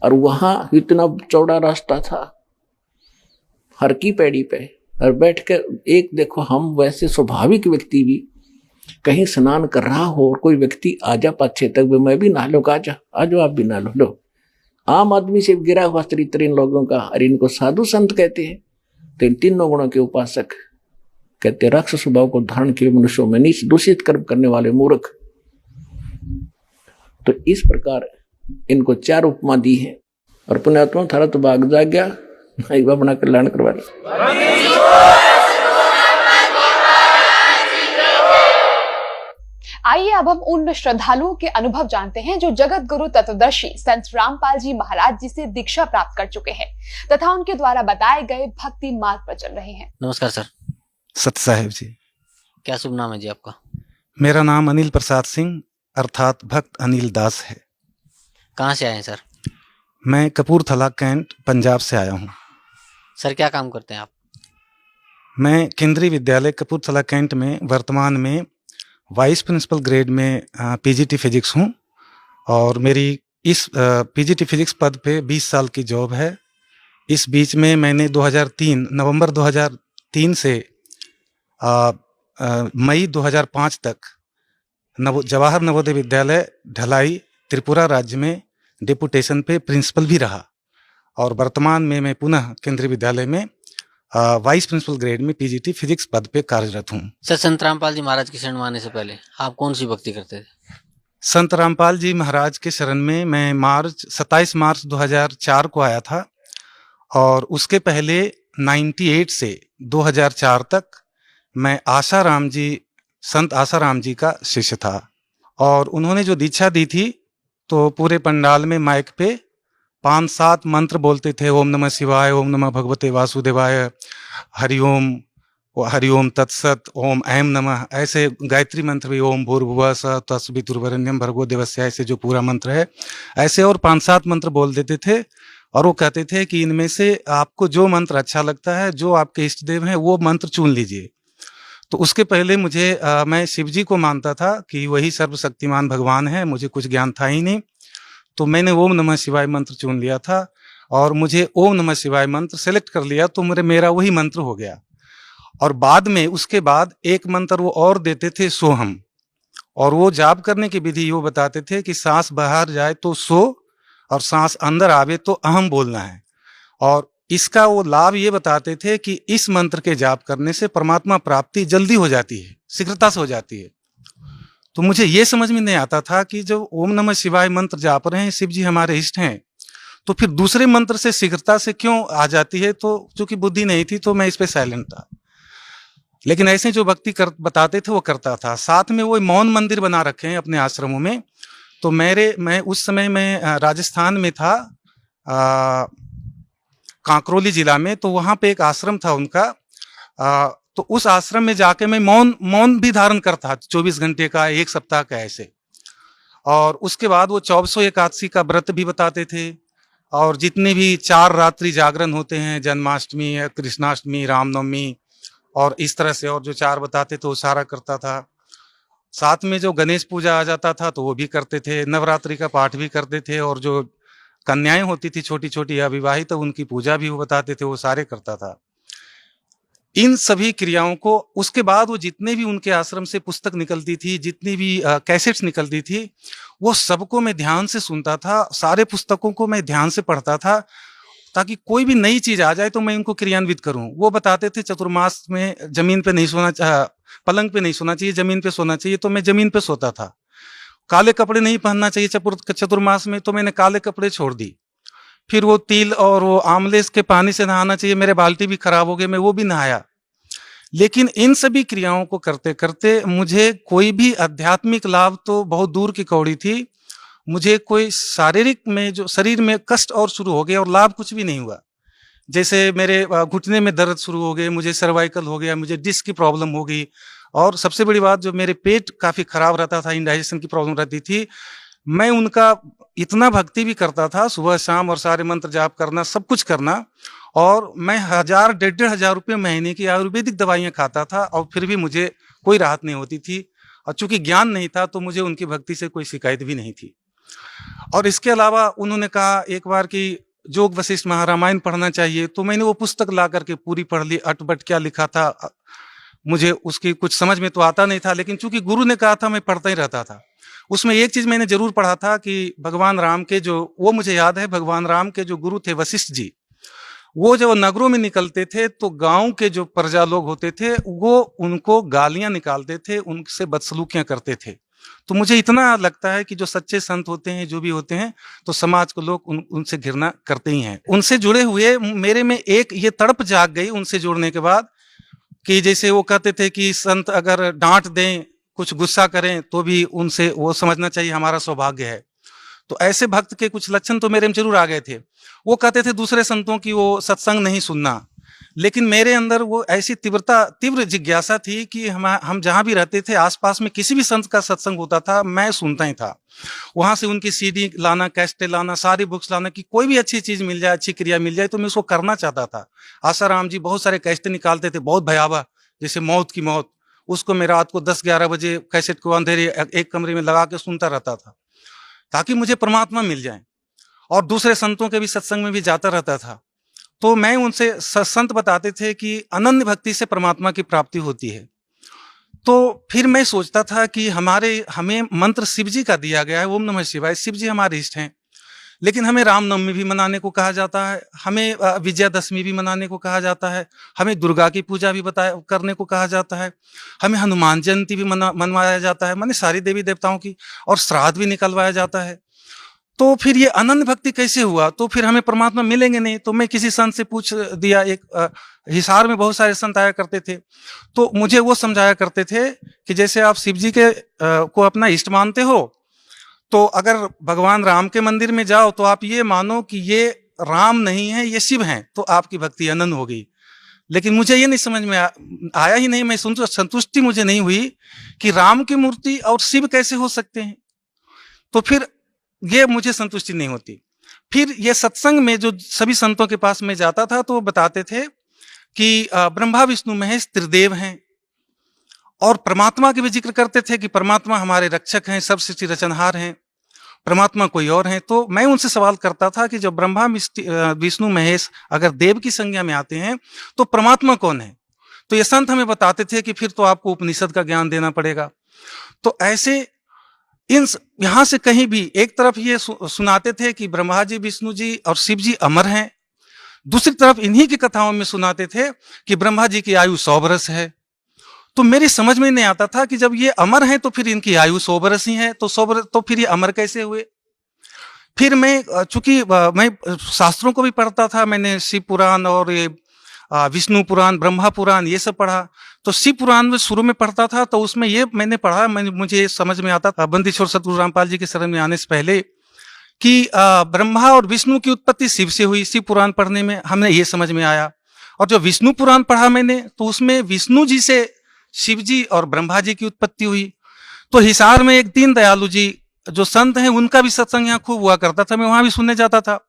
और वहां इतना चौड़ा रास्ता था हर की पैड़ी पे, और बैठ के एक देखो, हम वैसे स्वाभाविक व्यक्ति भी कहीं स्नान कर रहा हो और कोई व्यक्ति आजा पाछे तक, मैं भी नहा लो, आजो आप भी नहा लो। आम आदमी से गिरा हुआ चरित्र इन लोगों का, और इनको साधु संत कहते हैं। तो इन तीनों गुणों के उपासक कहते राक्षस स्वभाव को धारण किए मनुष्यों में नीच दूषित कर्म करने वाले मूर्ख। तो इस प्रकार इनको 4 उपमा दी है। और पुण्यात्मा थारा तो भाग जा गया, अपना कल्याण करवा लो। आइए अब हम उन श्रद्धालुओं के अनुभव जानते हैं जो जगत गुरु तत्वदर्शी संत रामपाल जी महाराज जी से दीक्षा प्राप्त कर चुके हैं तथा उनके द्वारा बताए गए भक्ति मार्ग पर चल रहे हैं। नमस्कार सर। सत्य साहेब जी। क्या शुभ नाम है जी आपका? मेरा नाम अनिल प्रसाद सिंह अर्थात भक्त अनिल दास है। कहाँ से आए हैं सर? मैं कपूरथला कैंट पंजाब से आया हूँ। सर क्या काम करते हैं आप? मैं केंद्रीय विद्यालय कपूरथला कैंट में वर्तमान में वाइस प्रिंसिपल ग्रेड में पीजीटी फिजिक्स हूँ और मेरी इस पीजीटी फिजिक्स पद पे 20 साल की जॉब है। इस बीच में मैंने नवंबर 2003 से मई 2005 तक जवाहर नवोदय विद्यालय ढलाई त्रिपुरा राज्य में डेपुटेशन पे प्रिंसिपल भी रहा और वर्तमान में मैं पुनः केंद्रीय विद्यालय में वाइस प्रिंसिपल ग्रेड में पीजीटी फिजिक्स पद पे कार्यरत हूँ। सर संत रामपाल जी महाराज की शरण में आने से पहले आप कौन सी भक्ति करते थे? संत रामपाल जी महाराज के शरण में मैं 27 मार्च 2004 को आया था और उसके पहले 98 से 2004 तक मैं संत आसाराम जी का शिष्य था और उन्होंने जो दीक्षा दी थी तो पूरे पंडाल में माइक पे 5-7 मंत्र बोलते थे। ओम नमः शिवाय, ओम नमः भगवते वासुदेवाय, हरिओम तत्सत, ओम ऐम नमः, ऐसे गायत्री मंत्र भी, ओम भूर्भुवः स्वः तत्सवितुर्वरेण्यं भर्गो देवस्य, ऐसे जो पूरा मंत्र है ऐसे और 5-7 मंत्र बोल देते थे और वो कहते थे कि इनमें से आपको जो मंत्र अच्छा लगता है, जो आपके इष्ट देव हैं, वो मंत्र चुन लीजिए। तो उसके पहले मैं शिव जी को मानता था कि वही सर्वशक्तिमान भगवान है, मुझे कुछ ज्ञान था ही नहीं। तो मैंने ओम नमः शिवाय मंत्र चुन लिया था और मुझे ओम नमः शिवाय मंत्र सेलेक्ट कर लिया तो मेरा वही मंत्र हो गया। और बाद में उसके बाद एक मंत्र वो और देते थे, सोहम, और वो जाप करने की विधि वो बताते थे कि सांस बाहर जाए तो सो और सांस अंदर आवे तो अहम बोलना है। और इसका वो लाभ ये बताते थे कि इस मंत्र के जाप करने से परमात्मा प्राप्ति जल्दी हो जाती है, शीघ्रता से हो जाती है। तो मुझे ये समझ में नहीं आता था कि जब ओम नमः शिवाय मंत्र जाप रहे हैं, शिव जी हमारे इष्ट हैं, तो फिर दूसरे मंत्र से शीघ्रता से क्यों आ जाती है। तो चूंकि बुद्धि नहीं थी तो मैं इस पे साइलेंट था, लेकिन ऐसे जो भक्ति बताते थे वो करता था। साथ में वो मौन मंदिर बना रखे हैं अपने आश्रमों में। तो मैं उस समय मैं राजस्थान में था, कांकरोली जिला में, तो वहाँ पे एक आश्रम था उनका। तो उस आश्रम में जाके मैं मौन भी धारण करता 24 घंटे का, 1 सप्ताह का ऐसे। और उसके बाद वो 24 एकादशी का व्रत भी बताते थे और जितने भी 4 रात्रि जागरण होते हैं, जन्माष्टमी, कृष्णाष्टमी, रामनवमी और इस तरह से, और जो 4 बताते थे वो सारा करता था। साथ में जो गणेश पूजा आ जाता था तो वो भी करते थे, नवरात्रि का पाठ भी करते थे और जो कन्याएं होती थी छोटी छोटी अविवाहित, तो उनकी पूजा भी वो बताते थे, वो सारे करता था। इन सभी क्रियाओं को उसके बाद वो जितने भी उनके आश्रम से पुस्तक निकलती थी, जितनी भी कैसेट्स निकलती थी, वो सबको मैं ध्यान से सुनता था। सारे पुस्तकों को मैं ध्यान से पढ़ता था ताकि कोई भी नई चीज आ जाए तो मैं इनको क्रियान्वित करूं। वो बताते थे चतुर्मास में जमीन पे नहीं सोना, पलंग पे नहीं सोना चाहिए, जमीन पे सोना चाहिए, तो मैं जमीन पे सोता था। काले कपड़े नहीं पहनना चाहिए चतुर्मास में, तो मैंने काले कपड़े छोड़ दी। फिर वो तिल और वो आमले के पानी से नहाना चाहिए, मेरे बाल्टी भी खराब हो गए, मैं वो भी नहाया। लेकिन इन सभी क्रियाओं को करते करते मुझे कोई भी आध्यात्मिक लाभ तो बहुत दूर की कौड़ी थी। मुझे कोई शारीरिक में जो शरीर में कष्ट और शुरू हो गए और लाभ कुछ भी नहीं हुआ। जैसे मेरे घुटने में दर्द शुरू हो गए, मुझे सर्वाइकल हो गया, मुझे डिस्क की प्रॉब्लम हो गई, और सबसे बड़ी बात जो मेरे पेट काफी खराब रहता था, इंडाइजेशन की प्रॉब्लम रहती थी। मैं उनका इतना भक्ति भी करता था, सुबह शाम, और सारे मंत्र जाप करना, सब कुछ करना, और मैं 1,000-1,500 रुपये महीने की आयुर्वेदिक दवाइयाँ खाता था और फिर भी मुझे कोई राहत नहीं होती थी। और चूंकि ज्ञान नहीं था तो मुझे उनकी भक्ति से कोई शिकायत भी नहीं थी। और इसके अलावा उन्होंने कहा एक बार कि जोग वशिष्ठ महारामायण पढ़ना चाहिए, तो मैंने वो पुस्तक ला करके पूरी पढ़ ली। अटबट क्या लिखा था मुझे उसकी कुछ समझ में तो आता नहीं था, लेकिन चूंकि गुरु ने कहा था मैं पढ़ता ही रहता था। उसमें एक चीज मैंने जरूर पढ़ा था कि भगवान राम के वो मुझे याद है, भगवान राम के जो गुरु थे वशिष्ठ जी, वो जब नगरों में निकलते थे तो गांव के जो प्रजा लोग होते थे वो उनको गालियां निकालते थे, उनसे बदसलूकियां करते थे। तो मुझे इतना लगता है कि जो सच्चे संत होते हैं, जो भी होते हैं, तो समाज को लोग उनसे घृणा करते ही हैं। उनसे जुड़े हुए मेरे में एक ये तड़प जाग गई उनसे जुड़ने के बाद, कि जैसे वो कहते थे कि संत अगर डांट दें कुछ गुस्सा करें तो भी उनसे वो समझना चाहिए हमारा सौभाग्य है। तो ऐसे भक्त के कुछ लक्षण तो मेरे में जरूर आ गए थे। वो कहते थे दूसरे संतों की वो सत्संग नहीं सुनना, लेकिन मेरे अंदर वो ऐसी तीव्र जिज्ञासा थी कि हम जहाँ भी रहते थे आसपास में किसी भी संत का सत्संग होता था मैं सुनता ही था। वहां से उनकी सीडी लाना, कैसेट लाना, सारी बुक्स लाना कि कोई भी अच्छी चीज मिल जाए, अच्छी क्रिया मिल जाए तो मैं उसको करना चाहता था। आसाराम जी बहुत सारे कैसेट निकालते थे, बहुत भयावह, जैसे मौत की मौत, उसको मैं रात को 10-11 बजे कैसेट को अंधेरे एक कमरे में लगा के सुनता रहता था ताकि मुझे परमात्मा मिल जाए। और दूसरे संतों के भी सत्संग में भी जाता रहता था। तो मैं उनसे संत बताते थे कि अनन्य भक्ति से परमात्मा की प्राप्ति होती है। तो फिर मैं सोचता था कि हमें मंत्र शिव जी का दिया गया है, ओम नमः शिवाय, शिव जी हमारे इष्ट हैं, लेकिन हमें रामनवमी भी मनाने को कहा जाता है, हमें विजयादशमी भी मनाने को कहा जाता है, हमें दुर्गा की पूजा भी करने को कहा जाता है, हमें हनुमान जयंती भी मनवाया जाता है, माने सारी देवी देवताओं की, और श्राद्ध भी निकलवाया जाता है। तो फिर ये अनन्य भक्ति कैसे हुआ? तो फिर हमें परमात्मा मिलेंगे नहीं। तो मैं किसी संत से पूछ दिया, एक हिसार में बहुत सारे संत आया करते थे, तो मुझे वो समझाया करते थे कि जैसे आप शिव जी के को अपना इष्ट मानते हो, तो अगर भगवान राम के मंदिर में जाओ तो आप ये मानो कि ये राम नहीं है, ये शिव हैं, तो आपकी भक्ति अनन्य होगी। लेकिन मुझे ये नहीं समझ में आया ही नहीं, मैं संतुष्टि मुझे नहीं हुई कि राम की मूर्ति और शिव कैसे हो सकते हैं। तो फिर ये मुझे संतुष्टि नहीं होती। फिर ये सत्संग में जो सभी संतों के पास में जाता था तो वो बताते थे कि ब्रह्मा विष्णु महेश त्रिदेव हैं, और परमात्मा के भी जिक्र करते थे कि परमात्मा हमारे रक्षक हैं, सब सृष्टि रचनहार हैं, परमात्मा कोई और हैं। तो मैं उनसे सवाल करता था कि जब ब्रह्मा विष्णु महेश अगर देव की संज्ञा में आते हैं तो परमात्मा कौन है? तो ये संत हमें बताते थे कि फिर तो आपको उपनिषद का ज्ञान देना पड़ेगा। तो ऐसे यहां से कहीं भी एक तरफ ये सुनाते थे कि ब्रह्मा जी, विष्णु जी और शिव जी अमर हैं, दूसरी तरफ इन्हीं की कथाओं में सुनाते थे कि ब्रह्मा जी की आयु 100 वर्ष है। तो मेरी समझ में नहीं आता था कि जब ये अमर हैं तो फिर इनकी आयु 100 वर्ष ही है, तो 100 वर्ष तो फिर ये अमर कैसे हुए? फिर मैं चूंकि मैं शास्त्रों को भी पढ़ता था, मैंने शिव पुराण और ये विष्णु पुराण, ब्रह्मा पुराण ये सब पढ़ा। तो शिव पुराण में शुरू में पढ़ता था तो उसमें ये मैंने पढ़ा, मुझे समझ में आता था बंदी छोड़ सतगुरु रामपाल जी के शरण में आने से पहले कि ब्रह्मा और विष्णु की उत्पत्ति शिव से हुई। शिव पुराण पढ़ने में हमने ये समझ में आया। और जो विष्णु पुराण पढ़ा मैंने तो उसमें विष्णु जी से शिव जी और ब्रह्मा जी की उत्पत्ति हुई। तो हिसार में एक दीन दयालु जी जो संत हैं उनका भी सत्संग यहाँ खूब हुआ करता था, मैं वहां भी सुनने जाता था।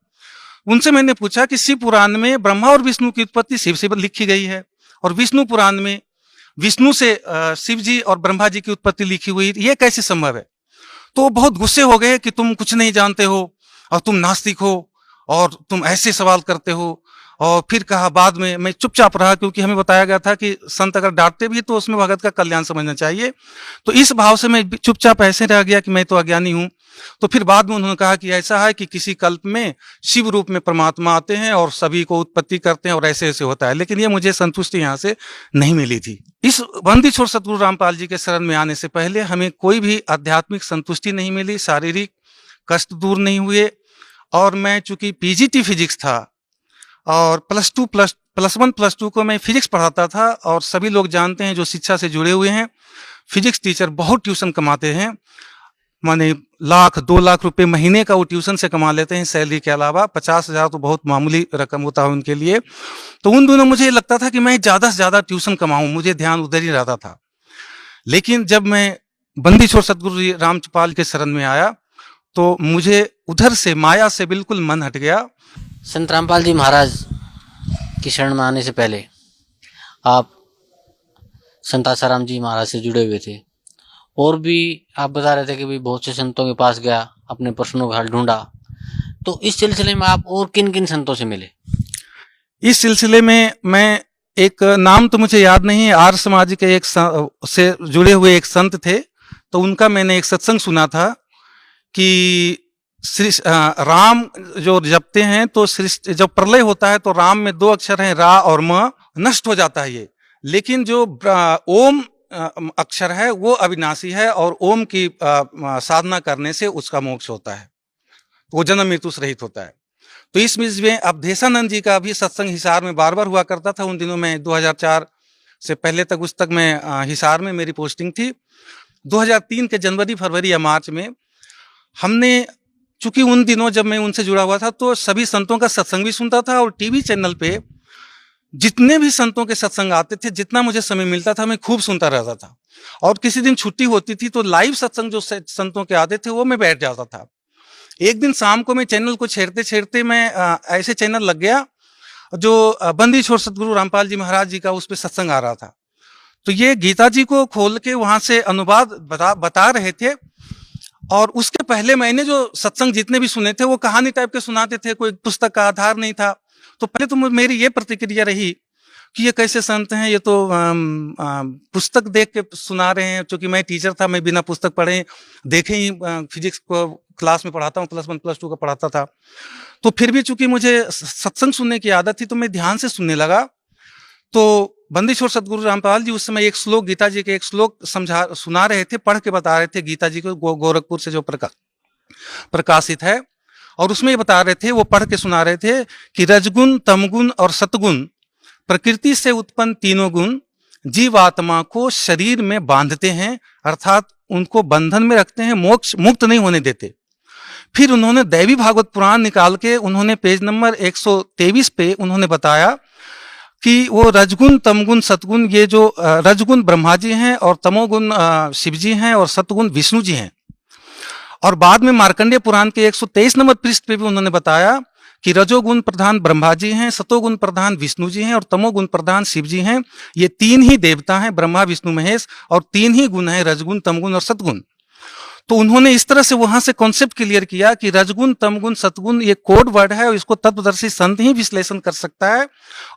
उनसे मैंने पूछा कि शिव पुराण में ब्रह्मा और विष्णु की उत्पत्ति शिव से लिखी गई है और विष्णु पुराण में विष्णु से शिव जी और ब्रह्मा जी की उत्पत्ति लिखी हुई, ये कैसे संभव है? तो बहुत गुस्से हो गए कि तुम कुछ नहीं जानते हो और तुम नास्तिक हो और तुम ऐसे सवाल करते हो। और फिर कहा, बाद में मैं चुपचाप रहा क्योंकि हमें बताया गया था कि संत अगर डांटते भी तो उसमें भगत का कल्याण समझना चाहिए। तो इस भाव से मैं चुपचाप ऐसे रह गया कि मैं तो अज्ञानी हूं। तो फिर बाद में उन्होंने कहा कि ऐसा है कि किसी कल्प में शिव रूप में परमात्मा आते हैं और सभी को उत्पत्ति करते हैं और ऐसे ऐसे होता है। लेकिन ये मुझे संतुष्टि यहाँ से नहीं मिली थी। इस बंदी छोड़ सतगुरु रामपाल जी के शरण में आने से पहले हमें कोई भी आध्यात्मिक संतुष्टि नहीं मिली, शारीरिक कष्ट दूर नहीं हुए। और मैं चूंकि पीजीटी फिजिक्स था और प्लस 1 प्लस 2 को मैं फिजिक्स पढ़ाता था, और सभी लोग जानते हैं जो शिक्षा से जुड़े हुए हैं, फिजिक्स टीचर बहुत ट्यूशन कमाते हैं, माने 1-2 लाख रुपए महीने का वो ट्यूशन से कमा लेते हैं सैलरी के अलावा। 50,000 तो बहुत मामूली रकम होता है उनके लिए। तो उन दोनों मुझे लगता था कि मैं ज्यादा से ज्यादा ट्यूशन कमाऊं, मुझे ध्यान उधर ही रहता था। लेकिन जब मैं बंदी छोड़ सतगुरु रामपाल के शरण में आया तो मुझे उधर से माया से बिल्कुल मन हट गया। संत रामपाल जी महाराज की शरण में आने से पहले आप संत आसाराम जी महाराज से जुड़े हुए थे, और भी आप बता रहे थे कि भाई बहुत से संतों के पास गया, अपने प्रश्नों का हल ढूंढा। तो इस सिलसिले में आप और किन किन संतों से मिले? इस सिलसिले में मैं एक नाम तो मुझे याद नहीं है, आर्य समाज के एक से जुड़े हुए एक संत थे, तो उनका मैंने एक सत्संग सुना था कि राम जो जपते हैं तो जब प्रलय होता है तो राम में 2 अक्षर हैं, रा और म, नष्ट हो जाता है ये। लेकिन जो ओम अक्षर है वो अविनाशी है और ओम की साधना करने से उसका मोक्ष होता है, वो जन्म मृत्यु से रहित होता है। तो इस बीच में अवधेशानंद जी का भी सत्संग हिसार में बार बार हुआ करता था। उन दिनों में 2004 से पहले तक उस तक मैं हिसार में मेरी पोस्टिंग थी। 2003 के जनवरी फरवरी या मार्च में हमने, चूंकि उन दिनों जब मैं उनसे जुड़ा हुआ था तो सभी संतों का सत्संग भी सुनता था, और टीवी चैनल पे जितने भी संतों के सत्संग आते थे, जितना मुझे समय मिलता था मैं खूब सुनता रहता था। और किसी दिन छुट्टी होती थी तो लाइव सत्संग जो संतों के आते थे वो मैं बैठ जाता था। एक दिन शाम को मैं चैनल को छेड़ते छेड़ते मैं ऐसे चैनल लग गया जो बंदी छोड़ सतगुरु रामपाल जी महाराज जी का उस पर सत्संग आ रहा था। तो ये गीता जी को खोल के वहां से अनुवाद बता रहे थे, और उसके पहले मैंने जो सत्संग जितने भी सुने थे वो कहानी टाइप के सुनाते थे, कोई पुस्तक का आधार नहीं था। तो पहले तो मेरी ये प्रतिक्रिया रही कि ये कैसे संत हैं, ये तो पुस्तक देख के सुना रहे हैं। क्योंकि मैं टीचर था, मैं बिना पुस्तक पढ़े देखे ही फिजिक्स को क्लास में पढ़ाता हूँ, +1 +2 का पढ़ाता था। तो फिर भी चूंकि मुझे सत्संग सुनने की आदत थी तो मैं ध्यान से सुनने लगा। तो बंदी छोड़ सतगुरु रामपाल जी उस समय एक श्लोक, गीता जी के एक श्लोक सुना रहे थे, पढ़ के बता रहे थे गीता जी को, गोरखपुर से जो प्रकाशित है। और उसमें बता रहे थे, वो पढ़ के सुना रहे थे कि रजगुण, तमगुण और सतगुण प्रकृति से उत्पन्न तीनों गुण जीवात्मा को शरीर में बांधते हैं, अर्थात उनको बंधन में रखते हैं, मोक्ष मुक्त नहीं होने देते। फिर उन्होंने दैवी भागवत पुराण निकाल के उन्होंने पेज नंबर 123 पे उन्होंने बताया कि वो रजगुण, तमगुण, सतगुण, ये जो रजगुण ब्रह्मा जी हैं और तमोगुण शिव जी हैं और सतगुण विष्णु जी हैं। और बाद में मार्कंडेय पुराण के 123 नंबर पृष्ठ पे भी उन्होंने बताया कि रजोगुण प्रधान ब्रह्मा जी हैं, सतोगुण प्रधान विष्णु जी हैं और तमोगुण प्रधान शिव जी हैं। ये तीन ही देवता हैं, ब्रह्मा विष्णु महेश, और तीन ही गुण हैं, रजगुण, तमगुण और सतगुण। तो उन्होंने इस तरह से वहां से कॉन्सेप्ट क्लियर किया कि रजगुण, तमगुण, सतगुण ये कोड वर्ड है और इसको तत्वदर्शी संत ही विश्लेषण कर सकता है।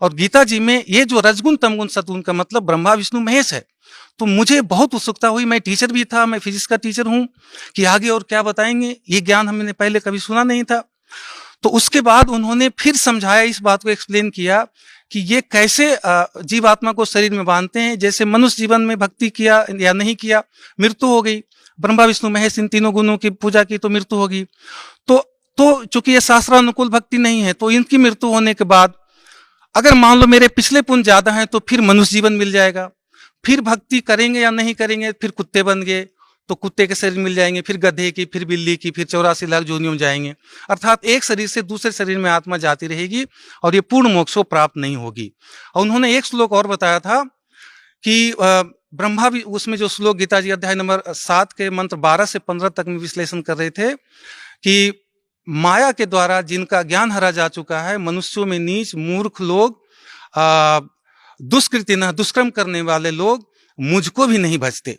और गीता जी में ये जो रजगुण, तमगुण, सतगुण का मतलब ब्रह्मा विष्णु महेश है। तो मुझे बहुत उत्सुकता हुई, मैं टीचर भी था, मैं फिजिक्स का टीचर हूं, कि आगे और क्या बताएंगे, ये ज्ञान हमने पहले कभी सुना नहीं था। तो उसके बाद उन्होंने फिर समझाया, इस बात को एक्सप्लेन किया कि ये कैसे जीवात्मा को शरीर में बांधते हैं। जैसे मनुष्य जीवन में भक्ति किया या नहीं किया, मृत्यु हो गई, ब्रह्मा विष्णु महेश इन तीनों गुणों की पूजा की तो मृत्यु होगी। तो चूंकि ये शास्त्रानुकूल भक्ति नहीं है, तो इनकी मृत्यु होने के बाद अगर मान लो मेरे पिछले पुण्य ज्यादा हैं तो फिर मनुष्य जीवन मिल जाएगा। फिर भक्ति करेंगे या नहीं करेंगे, फिर कुत्ते बन गए तो कुत्ते के शरीर मिल जाएंगे, फिर गधे की, फिर बिल्ली की, फिर 84 लाख योनियों में जाएंगे। अर्थात एक शरीर से दूसरे शरीर में आत्मा जाती रहेगी और ये पूर्ण मोक्ष को प्राप्त नहीं होगी। और उन्होंने एक श्लोक और बताया था कि ब्रह्मा भी, उसमें जो श्लोक गीता जी अध्याय नंबर 7 के मंत्र 12 से 15 तक में विश्लेषण कर रहे थे कि माया के द्वारा जिनका ज्ञान हरा जा चुका है, मनुष्यों में नीच मूर्ख लोग, दुष्कृति न दुष्कर्म करने वाले लोग मुझको भी नहीं भजते।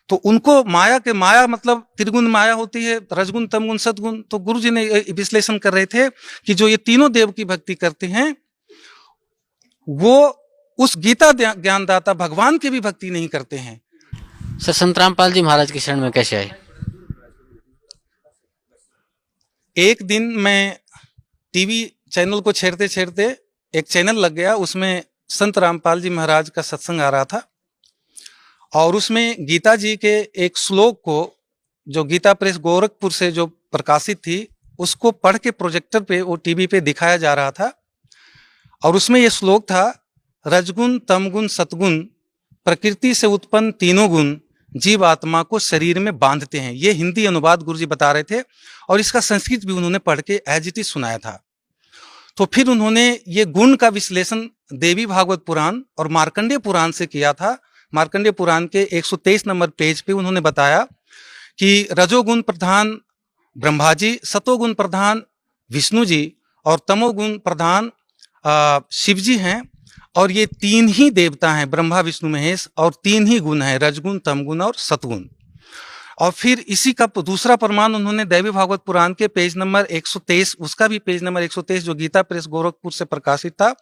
तो उनको माया मतलब त्रिगुण माया होती है, रजगुण, तमगुण, सतगुण। तो गुरु जी ने विश्लेषण कर रहे थे कि जो ये तीनों देव की भक्ति करते हैं वो उस गीता ज्ञानदाता भगवान की भी भक्ति नहीं करते हैं। सर, संत रामपाल जी महाराज की शरण में कैसे आए? एक दिन मैं टीवी चैनल को छेड़ते छेड़ते एक चैनल लग गया, उसमें संत रामपाल जी महाराज का सत्संग आ रहा था और उसमें गीता जी के एक श्लोक को, जो गीता प्रेस गोरखपुर से जो प्रकाशित थी, उसको पढ़ के प्रोजेक्टर पे, वो टीवी पे दिखाया जा रहा था। और उसमें ये श्लोक था, रजगुण, तमगुण, सतगुण प्रकृति से उत्पन्न तीनों गुण जीव आत्मा को शरीर में बांधते हैं। ये हिंदी अनुवाद गुरुजी बता रहे थे और इसका संस्कृत भी उन्होंने पढ़ के एज इट इज सुनाया था। तो फिर उन्होंने ये गुण का विश्लेषण देवी भागवत पुराण और मार्कंडेय पुराण से किया था। मार्कंडेय पुराण के 123 नंबर पेज पे उन्होंने बताया कि रजोगुण प्रधान ब्रह्मा जी, सतोगुण प्रधान विष्णु जी और तमोगुण प्रधान शिव जी हैं। और ये तीन ही देवता हैं, ब्रह्मा विष्णु महेश, और तीन ही गुण हैं, रजगुण, तमगुण और सतगुण। और फिर इसी का दूसरा प्रमाण उन्होंने दैवी भागवत पुराण के पेज नंबर 123, उसका भी पेज नंबर 123 जो गीता प्रेस गोरखपुर से प्रकाशित था,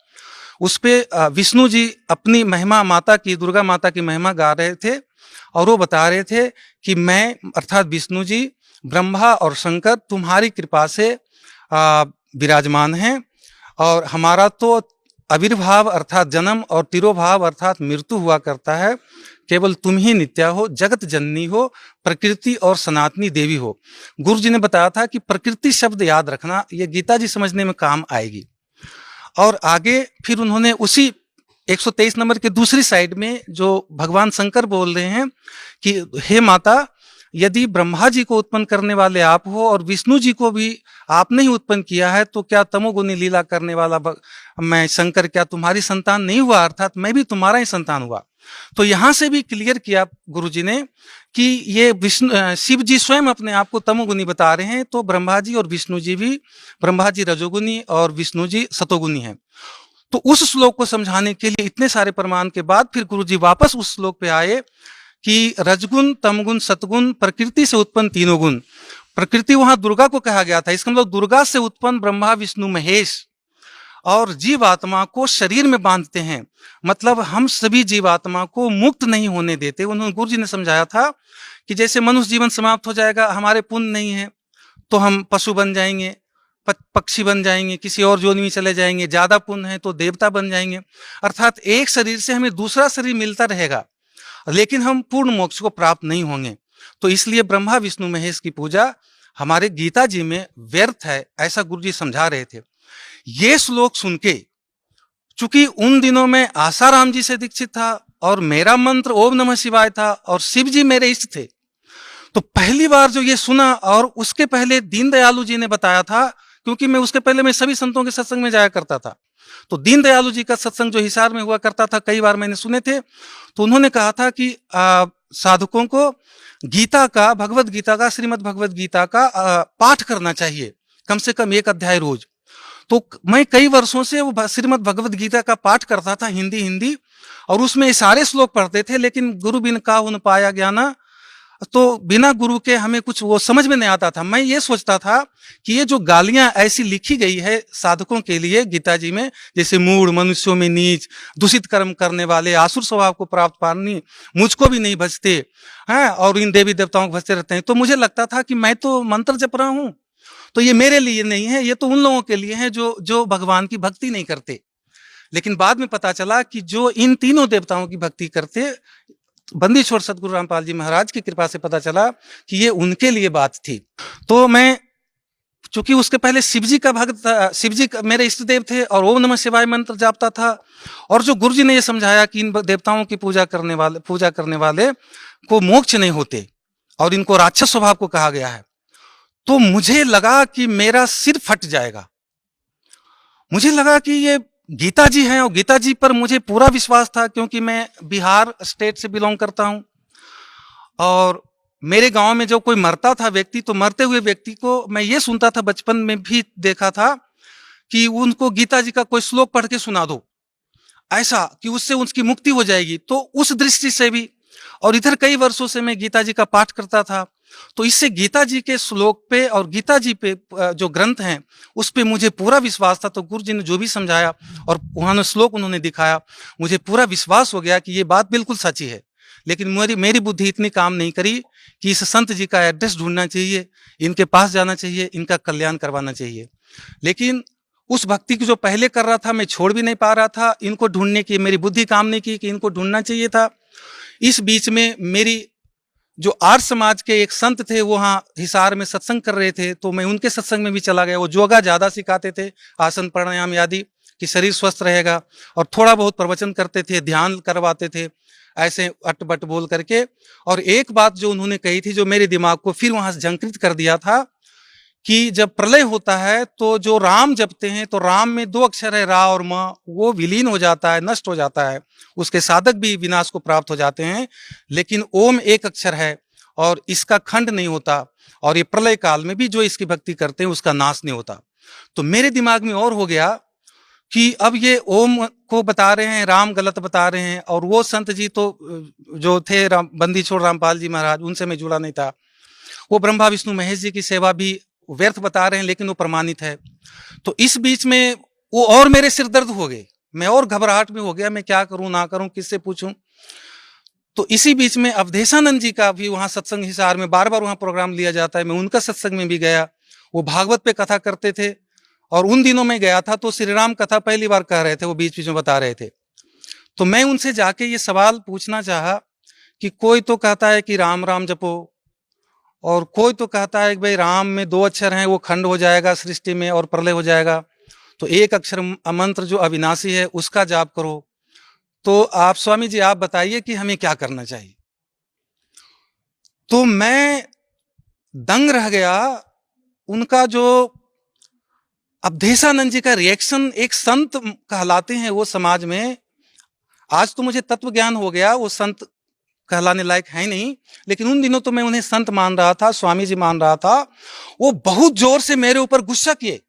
उस पे विष्णु जी अपनी महिमा, माता की, दुर्गा माता की महिमा गा रहे थे और वो बता रहे थे कि मैं अर्थात विष्णु जी, ब्रह्मा और शंकर तुम्हारी कृपा से विराजमान हैं और हमारा तो आविर्भाव अर्थात जन्म और तिरोभाव अर्थात मृत्यु हुआ करता है, केवल तुम ही नित्या हो, जगत जननी हो, प्रकृति और सनातनी देवी हो। गुरु जी ने बताया था कि प्रकृति शब्द याद रखना, ये गीता जी समझने में काम आएगी। और आगे फिर उन्होंने उसी 123 नंबर के दूसरी साइड में जो भगवान शंकर बोल रहे हैं कि हे माता, यदि ब्रह्मा जी को उत्पन्न करने वाले आप हो और विष्णु जी को भी आपने ही उत्पन्न किया है, तो क्या तमोगुनी लीला करने वाला मैं शंकर क्या तुम्हारी संतान नहीं हुआ, अर्थात मैं भी तुम्हारा ही संतान हुआ। तो यहां से भी क्लियर किया गुरु जी ने कि ये विष्णु शिव जी स्वयं अपने आप को तमोगुनी बता रहे हैं, तो ब्रह्मा जी और विष्णु जी भी, ब्रह्मा जी रजोगुनी और विष्णु जी सतोगुनी हैं। तो उस श्लोक को समझाने के लिए इतने सारे प्रमाण के बाद फिर गुरु जी वापस उस श्लोक पे आए कि रजगुण, तमगुण, सतगुण, प्रकृति से उत्पन्न तीनों गुण। प्रकृति वहां दुर्गा को कहा गया था, इसका मतलब दुर्गा से उत्पन्न ब्रह्मा विष्णु महेश और जीवात्मा को शरीर में बांधते हैं, मतलब हम सभी जीवात्मा को मुक्त नहीं होने देते। उन्होंने गुरु जी ने समझाया था कि जैसे मनुष्य जीवन समाप्त हो जाएगा, हमारे पुण्य नहीं है तो हम पशु बन जाएंगे, पक्षी बन जाएंगे, किसी और योनि में चले जाएंगे, ज्यादा पुण्य है तो देवता बन जाएंगे। अर्थात एक शरीर से हमें दूसरा शरीर मिलता रहेगा, लेकिन हम पूर्ण मोक्ष को प्राप्त नहीं होंगे। तो इसलिए ब्रह्मा विष्णु महेश की पूजा हमारे गीता जी में व्यर्थ है, ऐसा गुरु जी समझा रहे थे। ये श्लोक सुन के, चूंकि उन दिनों में आसाराम जी से दीक्षित था और मेरा मंत्र ओम नमः शिवाय था और शिव जी मेरे इष्ट थे, तो पहली बार जो ये सुना, और उसके पहले दीनदयालु जी ने बताया था, क्योंकि मैं उसके पहले मैं सभी संतों के सत्संग में जाया करता था, तो दीनदयालु जी का सत्संग जो हिसार में हुआ करता था, कई बार मैंने सुने थे, तो उन्होंने कहा था कि साधकों को गीता का, भगवत गीता का, श्रीमद् भगवत गीता का पाठ करना चाहिए, कम से कम 1 अध्याय रोज। तो मैं कई वर्षों से वो श्रीमद् भगवत गीता का पाठ करता था, हिंदी, और उसमें सारे श्लोक पढ़ते थे, लेकिन गुरु बिन काहु न पाया ज्ञाना, तो बिना गुरु के हमें कुछ वो समझ में नहीं आता था। मैं ये सोचता था कि ये जो गालियां ऐसी लिखी गई है साधकों के लिए गीता जी में, जैसे मूढ़, मनुष्यों में नीच, दूषित कर्म करने वाले, आसुर स्वभाव को प्राप्त पानी, मुझको भी नहीं भजते हैं और इन देवी देवताओं को भजते रहते हैं, तो मुझे लगता था कि मैं तो मंत्र जप रहा हूं, तो ये मेरे लिए नहीं है, ये तो उन लोगों के लिए है जो भगवान की भक्ति नहीं करते। लेकिन बाद में पता चला कि जो इन तीनों देवताओं की भक्ति करते, बंदी छोड़ सदगुरु रामपाल जी महाराज की कृपा से पता चला कि ये उनके लिए बात थी। तो मैं, चूंकि उसके पहले शिव जी का भक्त था, शिव जी मेरे इष्ट देव थे और ओम नमः शिवाय मंत्र जापता था, और जो गुरु जी ने ये समझाया कि इन देवताओं की पूजा करने वाले को मोक्ष नहीं होते और इनको राक्षस स्वभाव को कहा गया है, तो मुझे लगा कि मेरा सिर फट जाएगा। मुझे लगा कि ये गीता जी हैं और गीता जी पर मुझे पूरा विश्वास था, क्योंकि मैं बिहार स्टेट से बिलोंग करता हूं और मेरे गांव में जो कोई मरता था व्यक्ति, तो मरते हुए व्यक्ति को मैं ये सुनता था, बचपन में भी देखा था कि उनको गीता जी का कोई श्लोक पढ़ के सुना दो, ऐसा कि उससे उसकी मुक्ति हो जाएगी। तो उस दृष्टि से भी, और इधर कई वर्षों से मैं गीता जी का पाठ करता था, तो इससे गीता जी के श्लोक पे और गीता जी पे जो ग्रंथ हैं उस पे मुझे पूरा विश्वास था। तो गुरु जी ने जो भी समझाया और वहां श्लोक उन्होंने दिखाया, मुझे पूरा विश्वास हो गया कि ये बात बिल्कुल सच्ची है। लेकिन मेरी बुद्धि इतनी काम नहीं करी कि इस संत जी का एड्रेस ढूंढना चाहिए, इनके पास जाना चाहिए, इनका कल्याण करवाना चाहिए। लेकिन उस भक्ति की जो पहले कर रहा था मैं छोड़ भी नहीं पा रहा था, इनको ढूंढने की मेरी बुद्धि काम नहीं की कि इनको ढूंढना चाहिए था। इस बीच में मेरी जो आर्य समाज के एक संत थे, वो वहाँ हिसार में सत्संग कर रहे थे, तो मैं उनके सत्संग में भी चला गया। वो योगा ज्यादा सिखाते थे, आसन प्राणायाम आदि, कि शरीर स्वस्थ रहेगा, और थोड़ा बहुत प्रवचन करते थे, ध्यान करवाते थे, ऐसे अटबट बोल करके। और एक बात जो उन्होंने कही थी जो मेरे दिमाग को फिर वहां से झंकृत कर दिया था, कि जब प्रलय होता है तो जो राम जपते हैं, तो राम में 2 अक्षर है, रा और म, वो विलीन हो जाता है, नष्ट हो जाता है, उसके साधक भी विनाश को प्राप्त हो जाते हैं। लेकिन ओम 1 अक्षर है और इसका खंड नहीं होता, और ये प्रलय काल में भी जो इसकी भक्ति करते हैं उसका नाश नहीं होता। तो मेरे दिमाग में और हो गया कि अब ये ओम को बता रहे हैं, राम गलत बता रहे हैं, और वो संत जी तो जो थे बंदी छोड़ रामपाल जी महाराज, उनसे मैं जुड़ा नहीं था। वो ब्रह्मा विष्णु महेश जी की सेवा भी व्यर्थ बता रहे हैं, लेकिन वो प्रमाणित है। तो इस बीच में वो और मेरे सिर दर्द हो गए, मैं और घबराहट में हो गया, मैं क्या करूं ना करूं, किससे पूछूं। तो इसी बीच में अवधेशानंद जी का भी वहां सत्संग हिसार में बार बार वहां प्रोग्राम लिया जाता है, मैं उनका सत्संग में भी गया। वो भागवत पे कथा करते थे, और उन दिनों में गया था तो श्री राम कथा पहली बार कह रहे थे, वो बीच बीच में बता रहे थे। तो मैं उनसे जाके ये सवाल पूछना चाहा कि कोई तो कहता है कि राम राम जपो, और कोई तो कहता है कि भाई राम में 2 अक्षर हैं, वो खंड हो जाएगा सृष्टि में और प्रलय हो जाएगा, तो 1 अक्षर मंत्र जो अविनाशी है उसका जाप करो। तो आप स्वामी जी आप बताइए कि हमें क्या करना चाहिए। तो मैं दंग रह गया। उनका जो अवधेशानंद जी का रिएक्शन, एक संत कहलाते हैं वो समाज में, आज तो मुझे तत्व ज्ञान हो गया, वो संत कहलाने लायक है नहीं, लेकिन उन दिनों तो मैं उन्हें संत मान रहा था, स्वामी जी मान रहा था। वो बहुत जोर से मेरे ऊपर गुस्सा किए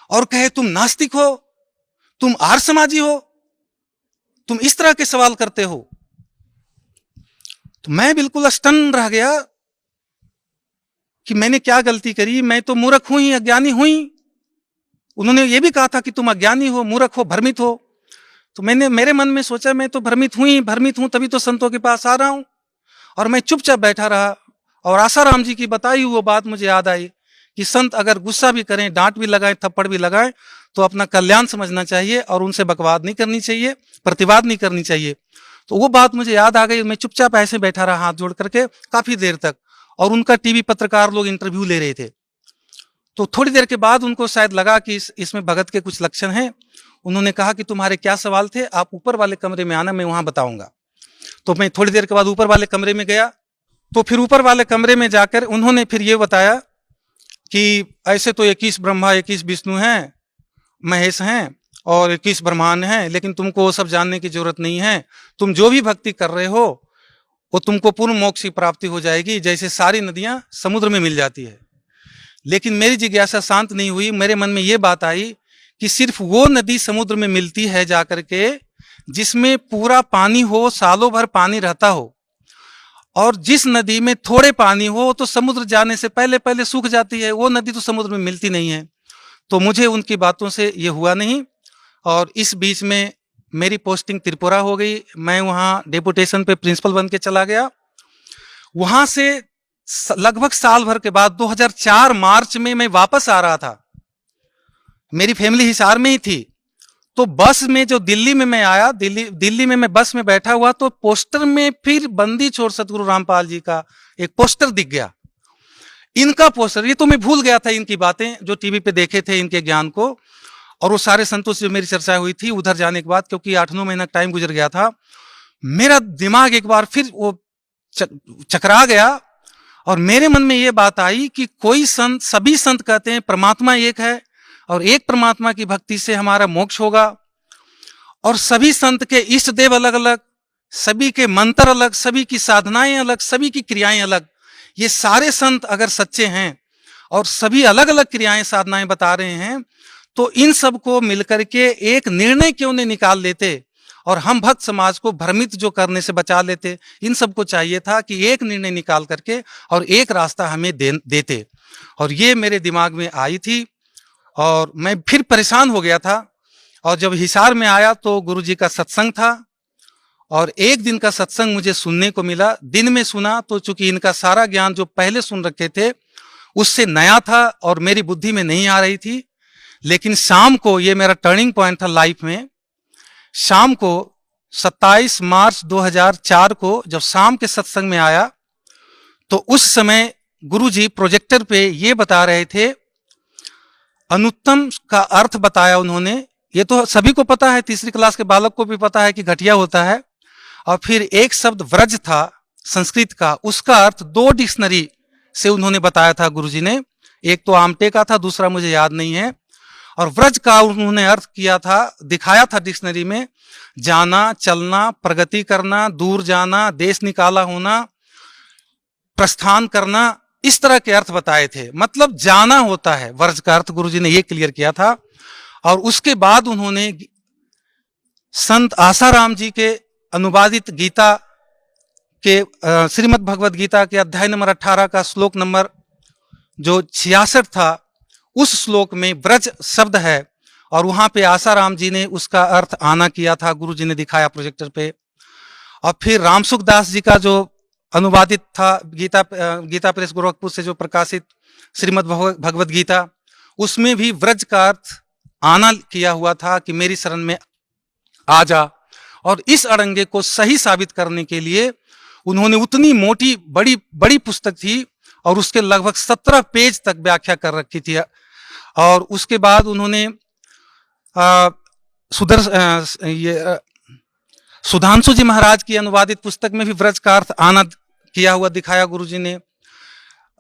और कहे तुम नास्तिक हो, तुम आर्य समाजी हो, तुम इस तरह के सवाल करते हो। तो मैं बिल्कुल स्टन रह गया कि मैंने क्या गलती करी, मैं तो मूर्ख हूं ही, अज्ञानी हूं ही। उन्होंने ये भी कहा था कि तुम अज्ञानी हो, मूर्ख हो, भ्रमित हो। तो मैंने मेरे मन में सोचा मैं तो भ्रमित हूं, तभी तो संतों के पास आ रहा हूं। और मैं चुपचाप बैठा रहा। और आसाराम जी की बताई हुई वो बात मुझे याद आई कि संत अगर गुस्सा भी करें, डांट भी लगाएं, थप्पड़ भी लगाएं, तो अपना कल्याण समझना चाहिए और उनसे बकवाद नहीं करनी चाहिए, प्रतिवाद नहीं करनी चाहिए। तो वो बात मुझे याद आ गई। मैं चुपचाप ऐसे बैठा रहा हाथ जोड़ करके काफी देर तक। और उनका टीवी पत्रकार लोग इंटरव्यू ले रहे थे। तो थोड़ी देर के बाद उनको शायद लगा कि इसमें भगत के कुछ लक्षण हैं। उन्होंने कहा कि तुम्हारे क्या सवाल थे, आप ऊपर वाले कमरे में आना, मैं वहां बताऊंगा। तो मैं थोड़ी देर के बाद ऊपर वाले कमरे में गया। तो फिर ऊपर वाले कमरे में जाकर उन्होंने फिर ये बताया कि ऐसे तो 21 ब्रह्मा, 21 विष्णु हैं, महेश हैं और 21 ब्रह्मांड हैं, लेकिन तुमको वो सब जानने की जरूरत नहीं है। तुम जो भी भक्ति कर रहे हो वो तुमको पूर्ण मोक्ष की प्राप्ति हो जाएगी, जैसे सारी नदियां समुद्र में मिल जाती है। लेकिन मेरी जिज्ञासा शांत नहीं हुई। मेरे मन में ये बात आई कि सिर्फ वो नदी समुद्र में मिलती है जाकर के जिसमें पूरा पानी हो, सालों भर पानी रहता हो, और जिस नदी में थोड़े पानी हो तो समुद्र जाने से पहले पहले सूख जाती है, वो नदी तो समुद्र में मिलती नहीं है। तो मुझे उनकी बातों से ये हुआ नहीं। और इस बीच में मेरी पोस्टिंग त्रिपुरा हो गई। मैं वहाँ डेपुटेशन पे प्रिंसिपल बन के चला गया। वहां से लगभग साल भर के बाद 2004 मार्च में मैं वापस आ रहा था। मेरी फैमिली हिसार में ही थी। तो बस में जो दिल्ली में मैं आया, दिल्ली में मैं बस में बैठा हुआ, तो पोस्टर में फिर बंदी छोड़ सतगुरु रामपाल जी का एक पोस्टर दिख गया। इनका पोस्टर, ये तो मैं भूल गया था इनकी बातें जो टीवी पे देखे थे, इनके ज्ञान को। और वो सारे संतों से जो मेरी चर्चा हुई थी उधर जाने के बाद, क्योंकि 8-9 महीना टाइम गुजर गया था, मेरा दिमाग एक बार फिर वो चकरा गया। और मेरे मन में ये बात आई कि कोई संत, सभी संत कहते हैं परमात्मा एक है और एक परमात्मा की भक्ति से हमारा मोक्ष होगा। और सभी संत के इष्ट देव अलग अलग, सभी के मंत्र अलग, सभी की साधनाएं अलग, सभी की क्रियाएं अलग। ये सारे संत अगर सच्चे हैं और सभी अलग अलग क्रियाएं साधनाएं बता रहे हैं, तो इन सब को मिलकर के एक निर्णय क्यों नहीं निकाल लेते और हम भक्त समाज को भ्रमित जो करने से बचा लेते। इन सबको चाहिए था कि एक निर्णय निकाल करके और एक रास्ता हमें देते। और ये मेरे दिमाग में आई थी और मैं फिर परेशान हो गया था। और जब हिसार में आया तो गुरुजी का सत्संग था और एक दिन का सत्संग मुझे सुनने को मिला। दिन में सुना तो चूंकि इनका सारा ज्ञान जो पहले सुन रखे थे उससे नया था और मेरी बुद्धि में नहीं आ रही थी। लेकिन शाम को, ये मेरा टर्निंग पॉइंट था लाइफ में, शाम को 27 मार्च 2004 को जब शाम के सत्संग में आया तो उस समय गुरुजी प्रोजेक्टर पे ये बता रहे थे। अनुत्तम का अर्थ बताया उन्होंने। ये तो सभी को पता है, तीसरी क्लास के बालक को भी पता है कि घटिया होता है। और फिर एक शब्द व्रज था संस्कृत का, उसका अर्थ 2 डिक्शनरी से उन्होंने बताया था गुरुजी ने। एक तो आमटे का था, दूसरा मुझे याद नहीं है। और व्रज का उन्होंने अर्थ किया था, दिखाया था डिक्शनरी में, जाना, चलना, प्रगति करना, दूर जाना, देश निकाला होना, प्रस्थान करना, इस तरह के अर्थ बताए थे। मतलब जाना होता है व्रज का अर्थ, गुरुजी ने ये क्लियर किया था। और उसके बाद उन्होंने संत आसाराम जी के अनुवादित गीता के श्रीमद् भगवद गीता के अध्याय नंबर 18 का श्लोक नंबर जो 66 था, उस श्लोक में व्रज शब्द है और वहां पे आसाराम जी ने उसका अर्थ आना किया था, गुरुजी ने दिखाया प्रोजेक्टर पे। और फिर रामसुख दास जी का जो अनुवादित था गीता प्रेस गोरखपुर से जो प्रकाशित श्रीमद् भगवद गीता, उसमें भी व्रज का अर्थ आना किया हुआ था कि मेरी शरण में आ जा। और इस अड़ंगे को सही साबित करने के लिए उन्होंने उतनी मोटी बड़ी पुस्तक थी और उसके लगभग 17 पेज तक व्याख्या कर रखी थी। और उसके बाद उन्होंने सुधांशु जी महाराज की अनुवादित पुस्तक में भी व्रज का अर्थ आना किया हुआ दिखाया गुरुजी ने।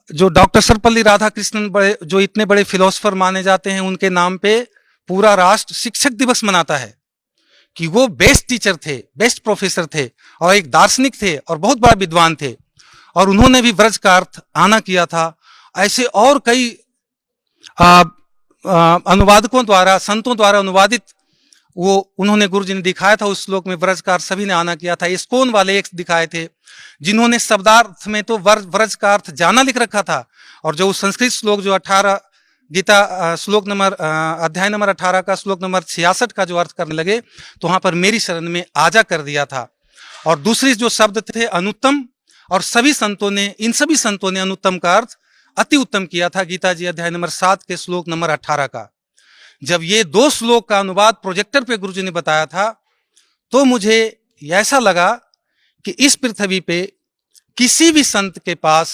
जो डॉक्टर सर्वपल्ली राधाकृष्णन बड़े, जो इतने बड़े फिलोसोफर माने जाते हैं, उनके नाम पे पूरा राष्ट्र शिक्षक दिवस मनाता है कि वो बेस्ट टीचर थे, बेस्ट प्रोफेसर थे और एक दार्शनिक थे और बहुत बड़ा विद्वान थे, और उन्होंने भी व्रज का अर्थ आना किया था। ऐसे और कई अनुवादकों द्वारा, संतों द्वारा अनुवादित वो उन्होंने गुरुजी ने दिखाया था। उस श्लोक में व्रज का अर्थ सभी ने आना किया था। इस्कोन वाले एक दिखाए थे जिन्होंने शब्दार्थ में तो व्रज का अर्थ जाना लिख रखा था, और जो संस्कृत श्लोक जो 18 गीता श्लोक नंबर अध्याय नंबर 18 का श्लोक नंबर 66 का जो अर्थ करने लगे तो वहां पर मेरी शरण में आजा कर दिया था। और दूसरी जो शब्द थे अनुत्तम, और सभी संतों ने, इन सभी संतों ने अनुत्तम का अर्थ अति उत्तम किया था गीता जी अध्याय नंबर 7 के श्लोक नंबर 18 का। जब ये दो श्लोक का अनुवाद प्रोजेक्टर पे गुरुजी ने बताया था तो मुझे ऐसा लगा कि इस पृथ्वी पे किसी भी संत के पास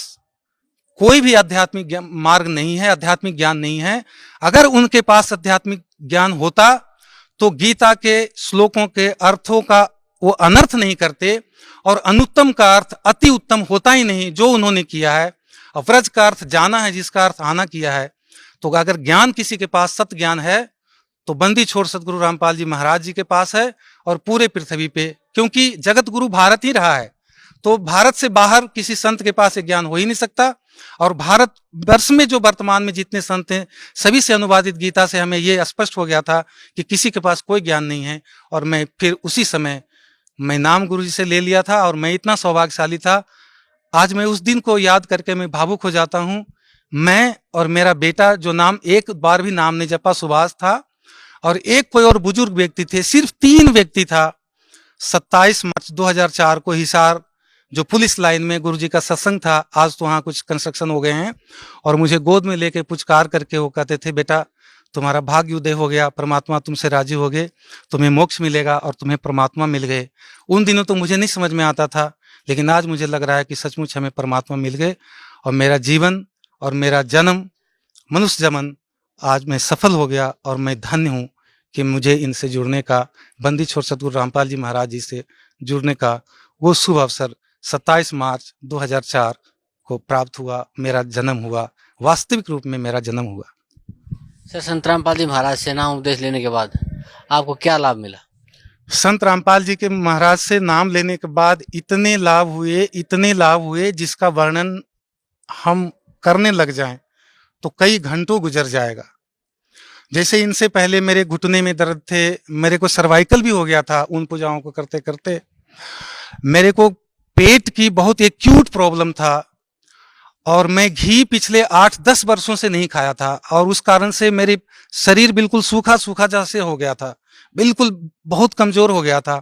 कोई भी आध्यात्मिक मार्ग नहीं है, आध्यात्मिक ज्ञान नहीं है। अगर उनके पास आध्यात्मिक ज्ञान होता तो गीता के श्लोकों के अर्थों का वो अनर्थ नहीं करते, और अनुत्तम का अर्थ अति उत्तम होता ही नहीं जो उन्होंने किया है। व्रज का अर्थ जाना है, जिसका अर्थ आना किया है। तो अगर ज्ञान किसी के पास सत्य ज्ञान है तो बंदी छोड़ सतगुरु रामपाल जी महाराज जी के पास है, और पूरे पृथ्वी पे, क्योंकि जगत गुरु भारत ही रहा है, तो भारत से बाहर किसी संत के पास ये ज्ञान हो ही नहीं सकता। और भारत वर्ष में जो वर्तमान में जितने संत हैं सभी से अनुवादित गीता से हमें ये स्पष्ट हो गया था कि किसी के पास कोई ज्ञान नहीं है। और मैं फिर उसी समय मैं नाम गुरु जी से ले लिया था, और मैं इतना सौभाग्यशाली था। आज मैं उस दिन को याद करके मैं भावुक हो जाता हूँ। मैं और मेरा बेटा, जो नाम एक बार भी नाम नहीं जपा, सुभाष था, और एक कोई और बुजुर्ग व्यक्ति थे, सिर्फ 3 व्यक्ति था। 27 मार्च 2004 को हिसार जो पुलिस लाइन में गुरुजी का सत्संग था, आज तो वहाँ कुछ कंस्ट्रक्शन हो गए हैं, और मुझे गोद में लेके पुचकार करके वो कहते थे, बेटा तुम्हारा भाग्य उदय हो गया, परमात्मा तुमसे राजी हो गए, तुम्हें मोक्ष मिलेगा और तुम्हें परमात्मा मिल गए। उन दिनों तो मुझे नहीं समझ में आता था, लेकिन आज मुझे लग रहा है कि सचमुच हमें परमात्मा मिल गए, और मेरा जीवन और मेरा जन्म, मनुष्य जन्म आज मैं सफल हो गया, और मैं धन्य हूँ कि मुझे इनसे जुड़ने का, बंदी छोड़ सतगुरु रामपाल जी महाराज जी से जुड़ने का वो शुभ अवसर 27 मार्च 2004 को प्राप्त हुआ। मेरा जन्म हुआ, वास्तविक रूप में मेरा जन्म हुआ। सर, संत रामपाल जी महाराज से नाम उपदेश लेने के बाद आपको क्या लाभ मिला? संत रामपाल जी के महाराज से नाम लेने के बाद इतने लाभ हुए जिसका वर्णन हम करने लग जाएं तो कई घंटों गुजर जाएगा। जैसे इनसे पहले मेरे घुटने में दर्द थे, मेरे को सर्वाइकल भी हो गया था उन पूजाओं को करते करते। मेरे को पेट की बहुत एक्यूट प्रॉब्लम था, और मैं घी पिछले 8-10 वर्षों से नहीं खाया था, और उस कारण से मेरे शरीर बिल्कुल सूखा सूखा जैसे हो गया था, बिल्कुल बहुत कमजोर हो गया था।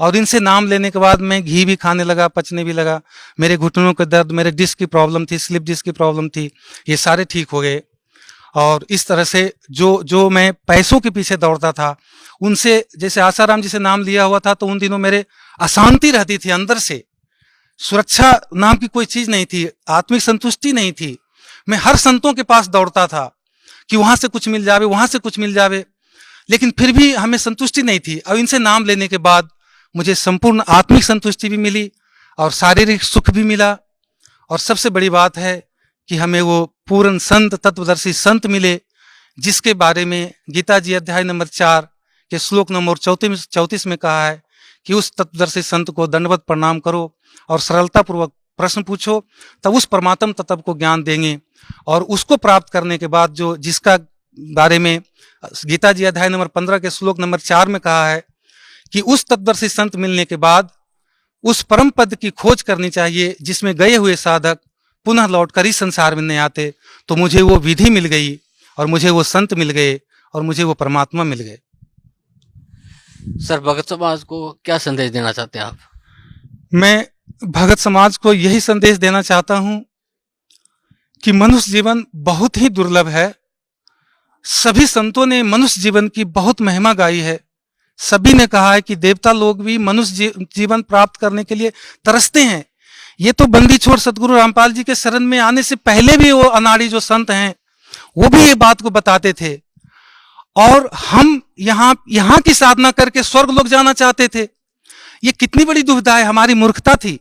और इनसे नाम लेने के बाद मैं घी भी खाने लगा, पचने भी लगा। मेरे घुटनों के दर्द, मेरे डिस्क की प्रॉब्लम थी, स्लिप डिस्क की प्रॉब्लम थी, ये सारे ठीक हो गए। और इस तरह से जो मैं पैसों के पीछे दौड़ता था, उनसे, जैसे आसाराम जी से नाम लिया हुआ था तो उन दिनों मेरे अशांति रहती थी अंदर से, सुरक्षा नाम की कोई चीज नहीं थी, आत्मिक संतुष्टि नहीं थी। मैं हर संतों के पास दौड़ता था कि वहां से कुछ मिल जावे, वहां से कुछ मिल जावे, लेकिन फिर भी हमें संतुष्टि नहीं थी। और इनसे नाम लेने के बाद मुझे संपूर्ण आत्मिक संतुष्टि भी मिली और शारीरिक सुख भी मिला। और सबसे बड़ी बात है कि हमें वो पूर्ण संत, तत्वदर्शी संत मिले, जिसके बारे में गीता जी अध्याय नंबर 4 के श्लोक नंबर 34 में कहा है कि उस तत्वदर्शी संत को दंडवत प्रणाम करो और सरलता पूर्वक प्रश्न पूछो, तब उस परमात्म तत्व को ज्ञान देंगे। और उसको प्राप्त करने के बाद जो जिसका बारे में गीता जी अध्याय नंबर 15 के श्लोक नंबर 4 में कहा है कि उस तत्वदर्शी संत मिलने के बाद उस परम पद की खोज करनी चाहिए जिसमें गए हुए साधक पुनः लौटकर इस संसार में नहीं आते। तो मुझे वो विधि मिल गई, और मुझे वो संत मिल गए, और मुझे वो परमात्मा मिल गए। सर, भगत समाज को क्या संदेश देना चाहते हैं आप? मैं भगत समाज को यही संदेश देना चाहता हूं कि मनुष्य जीवन बहुत ही दुर्लभ है। सभी संतों ने मनुष्य जीवन की बहुत महिमा गाई है। सभी ने कहा है कि देवता लोग भी मनुष्य जीवन प्राप्त करने के लिए तरसते हैं। ये तो बंदी छोड़ सतगुरु रामपाल जी के शरण में आने से पहले भी वो अनाड़ी जो संत हैं वो भी ये बात को बताते थे। और हम यहाँ की साधना करके स्वर्ग लोग जाना चाहते थे, ये कितनी बड़ी दुविधा है, हमारी मूर्खता थी,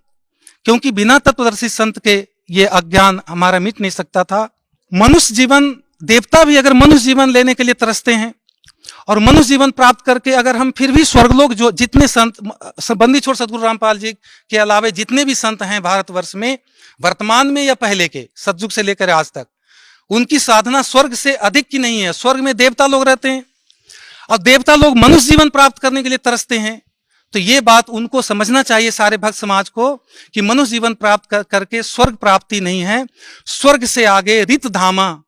क्योंकि बिना तत्वदर्शी संत के ये अज्ञान हमारा मिट नहीं सकता था। मनुष्य जीवन, देवता भी अगर मनुष्य जीवन लेने के लिए तरसते हैं और मनुष्य जीवन प्राप्त करके अगर हम फिर भी स्वर्गलोक, जो जितने संत, बंदी छोड़ सतगुरु रामपाल जी के अलावे जितने भी संत हैं भारतवर्ष में, वर्तमान में या पहले के, सतयुग से लेकर आज तक, उनकी साधना स्वर्ग से अधिक की नहीं है। स्वर्ग में देवता लोग रहते हैं और देवता लोग मनुष्य जीवन प्राप्त करने के लिए तरसते हैं। तो ये बात उनको समझना चाहिए, सारे भक्त समाज को, कि मनुष्य जीवन प्राप्त करके स्वर्ग प्राप्ति नहीं है। स्वर्ग से आगे रित धामा,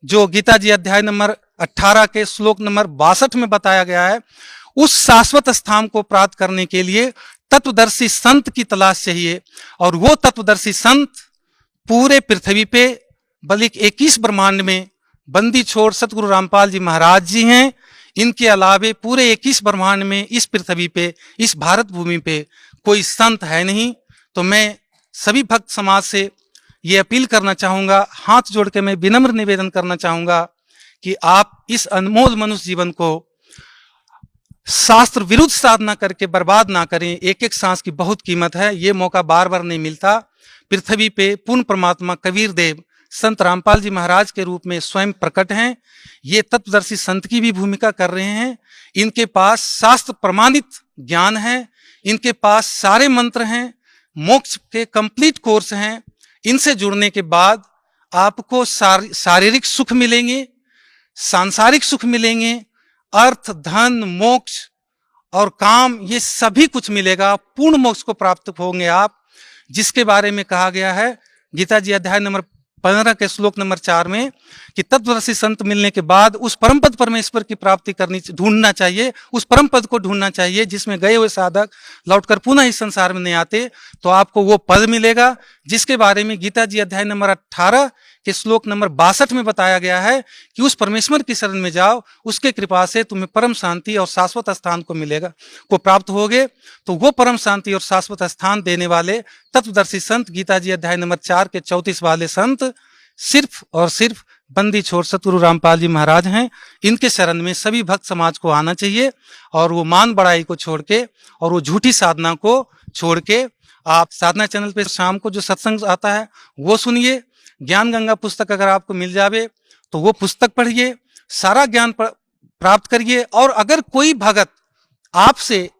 जो गीता जी अध्याय नंबर 18 के श्लोक नंबर 62 में बताया गया है, उस शाश्वत स्थान को प्राप्त करने के लिए तत्वदर्शी संत की तलाश चाहिए। और वो तत्वदर्शी संत पूरे पृथ्वी पे, बल्कि 21 ब्रह्मांड में बंदी छोड़ सतगुरु रामपाल जी महाराज जी हैं। इनके अलावे पूरे 21 ब्रह्मांड में, इस पृथ्वी पे, इस भारत भूमि पे कोई संत है नहीं। तो मैं सभी भक्त समाज से ये अपील करना चाहूंगा, हाथ जोड़ के मैं विनम्र निवेदन करना चाहूंगा कि आप इस अनमोल मनुष्य जीवन को शास्त्र विरुद्ध साधना करके बर्बाद ना करें। एक एक सांस की बहुत कीमत है, ये मौका बार बार नहीं मिलता। पृथ्वी पे पूर्ण परमात्मा कबीर देव संत रामपाल जी महाराज के रूप में स्वयं प्रकट हैं। ये तत्वदर्शी संत की भी भूमिका कर रहे हैं। इनके पास शास्त्र प्रमाणित ज्ञान है, इनके पास सारे मंत्र हैं, मोक्ष के कंप्लीट कोर्स हैं। इनसे जुड़ने के बाद आपको शारीरिक सुख मिलेंगे, सांसारिक सुख मिलेंगे, अर्थ, धन, मोक्ष और काम, ये सभी कुछ मिलेगा। पूर्ण मोक्ष को प्राप्त होंगे आप, जिसके बारे में कहा गया है गीता जी अध्याय नंबर 15 के श्लोक नंबर 4 में कि तत्वदर्शी संत मिलने के बाद उस परम पद परमेश्वर की प्राप्ति ढूंढना चाहिए, उस परम पद को ढूंढना चाहिए जिसमें गए हुए साधक लौटकर पुनः इस संसार में नहीं आते। तो आपको वो पद मिलेगा जिसके बारे में गीता जी अध्याय नंबर 18 के श्लोक नंबर 62 में बताया गया है कि उस परमेश्वर की शरण में जाओ, उसके कृपा से तुम्हें परम शांति और शाश्वत स्थान को मिलेगा, को प्राप्त होगे। तो वो परम शांति और शाश्वत स्थान देने वाले तत्वदर्शी संत गीता जी अध्याय नंबर 4 के 34 वाले संत सिर्फ और सिर्फ बंदी छोड़ सतगुरु रामपाल जी महाराज हैं। इनके शरण में सभी भक्त समाज को आना चाहिए और वो मान बड़ाई को छोड़ के और वो झूठी साधना को छोड़ के आप साधना चैनल पे शाम को जो सत्संग आता है वो सुनिए। ज्ञान गंगा पुस्तक अगर आपको मिल जावे तो वो पुस्तक पढ़िए, सारा ज्ञान प्राप्त करिए। और अगर कोई भगत आपसे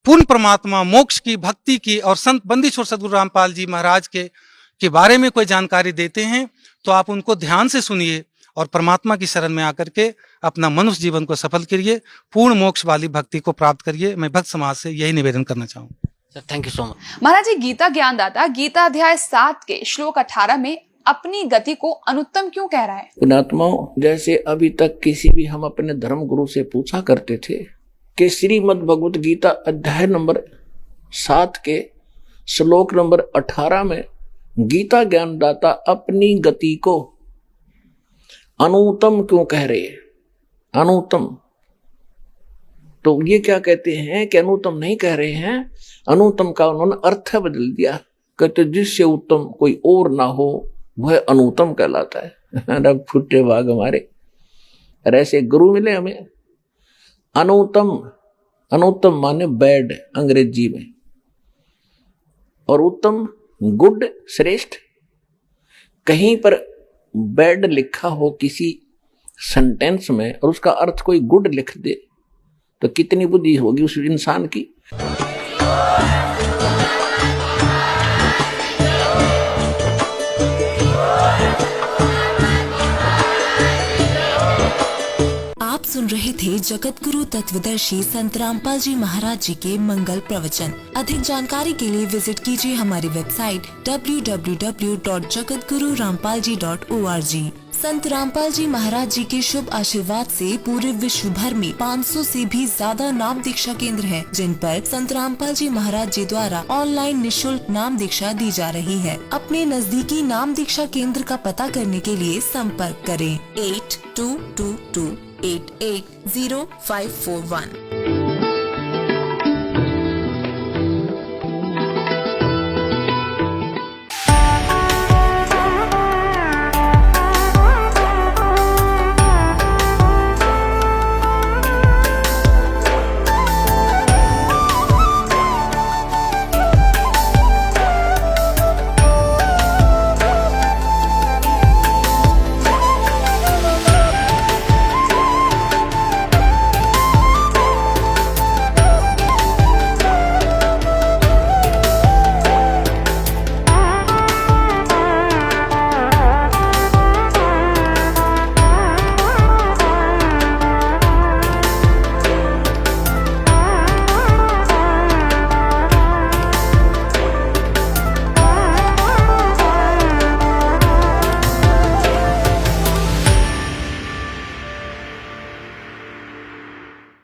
पूर्ण परमात्मा, मोक्ष की, भक्ति की और संत बंदी छोड़ सतगुरु रामपाल जी महाराज के बारे में कोई जानकारी देते हैं तो आप उनको ध्यान से सुनिए और परमात्मा की शरण में आकर के अपना मनुष्य जीवन को सफल करिए, पूर्ण मोक्ष वाली भक्ति को प्राप्त करिए। मैं भक्त समाज से यही निवेदन करना चाहूँगा। Sir, thank you so much. महाराज जी, गीता ज्ञानदाता गीता अध्याय 7 के श्लोक 18 में अपनी गति को अनुत्तम क्यों कह रहा है? पुणात्माओं, जैसे अभी तक किसी भी हम अपने धर्म गुरु से पूछा करते थे कि श्रीमद् भगवत गीता अध्याय नंबर 7 के श्लोक नंबर 18 में गीता ज्ञानदाता अपनी गति को अनुत्तम क्यों कह रहे हैं? अनुत्तम, तो ये क्या कहते हैं कि अनुत्तम नहीं कह रहे हैं, अनुत्तम का उन्होंने अर्थ बदल दिया। कहते जिससे उत्तम कोई और ना हो वह अनुत्तम कहलाता है। रब फुटे भाग हमारे, ऐसे गुरु मिले हमें। अनुत्तम, अनुत्तम माने बैड अंग्रेजी में, और उत्तम गुड, श्रेष्ठ। कहीं पर बैड लिखा हो किसी सेंटेंस में और उसका अर्थ कोई गुड लिख दे तो कितनी बुद्धि होगी उस इंसान की। आप सुन रहे थे जगत गुरु तत्वदर्शी संत रामपाल जी महाराज जी के मंगल प्रवचन। अधिक जानकारी के लिए विजिट कीजिए हमारी वेबसाइट www.jagatgururampalji.org। संत रामपाल जी महाराज जी के शुभ आशीर्वाद से पूरे विश्व भर में 500 से भी ज्यादा नाम दीक्षा केंद्र हैं, जिन पर संत रामपाल जी महाराज जी द्वारा ऑनलाइन निशुल्क नाम दीक्षा दी जा रही है। अपने नजदीकी नाम दीक्षा केंद्र का पता करने के लिए संपर्क करें 8222880541।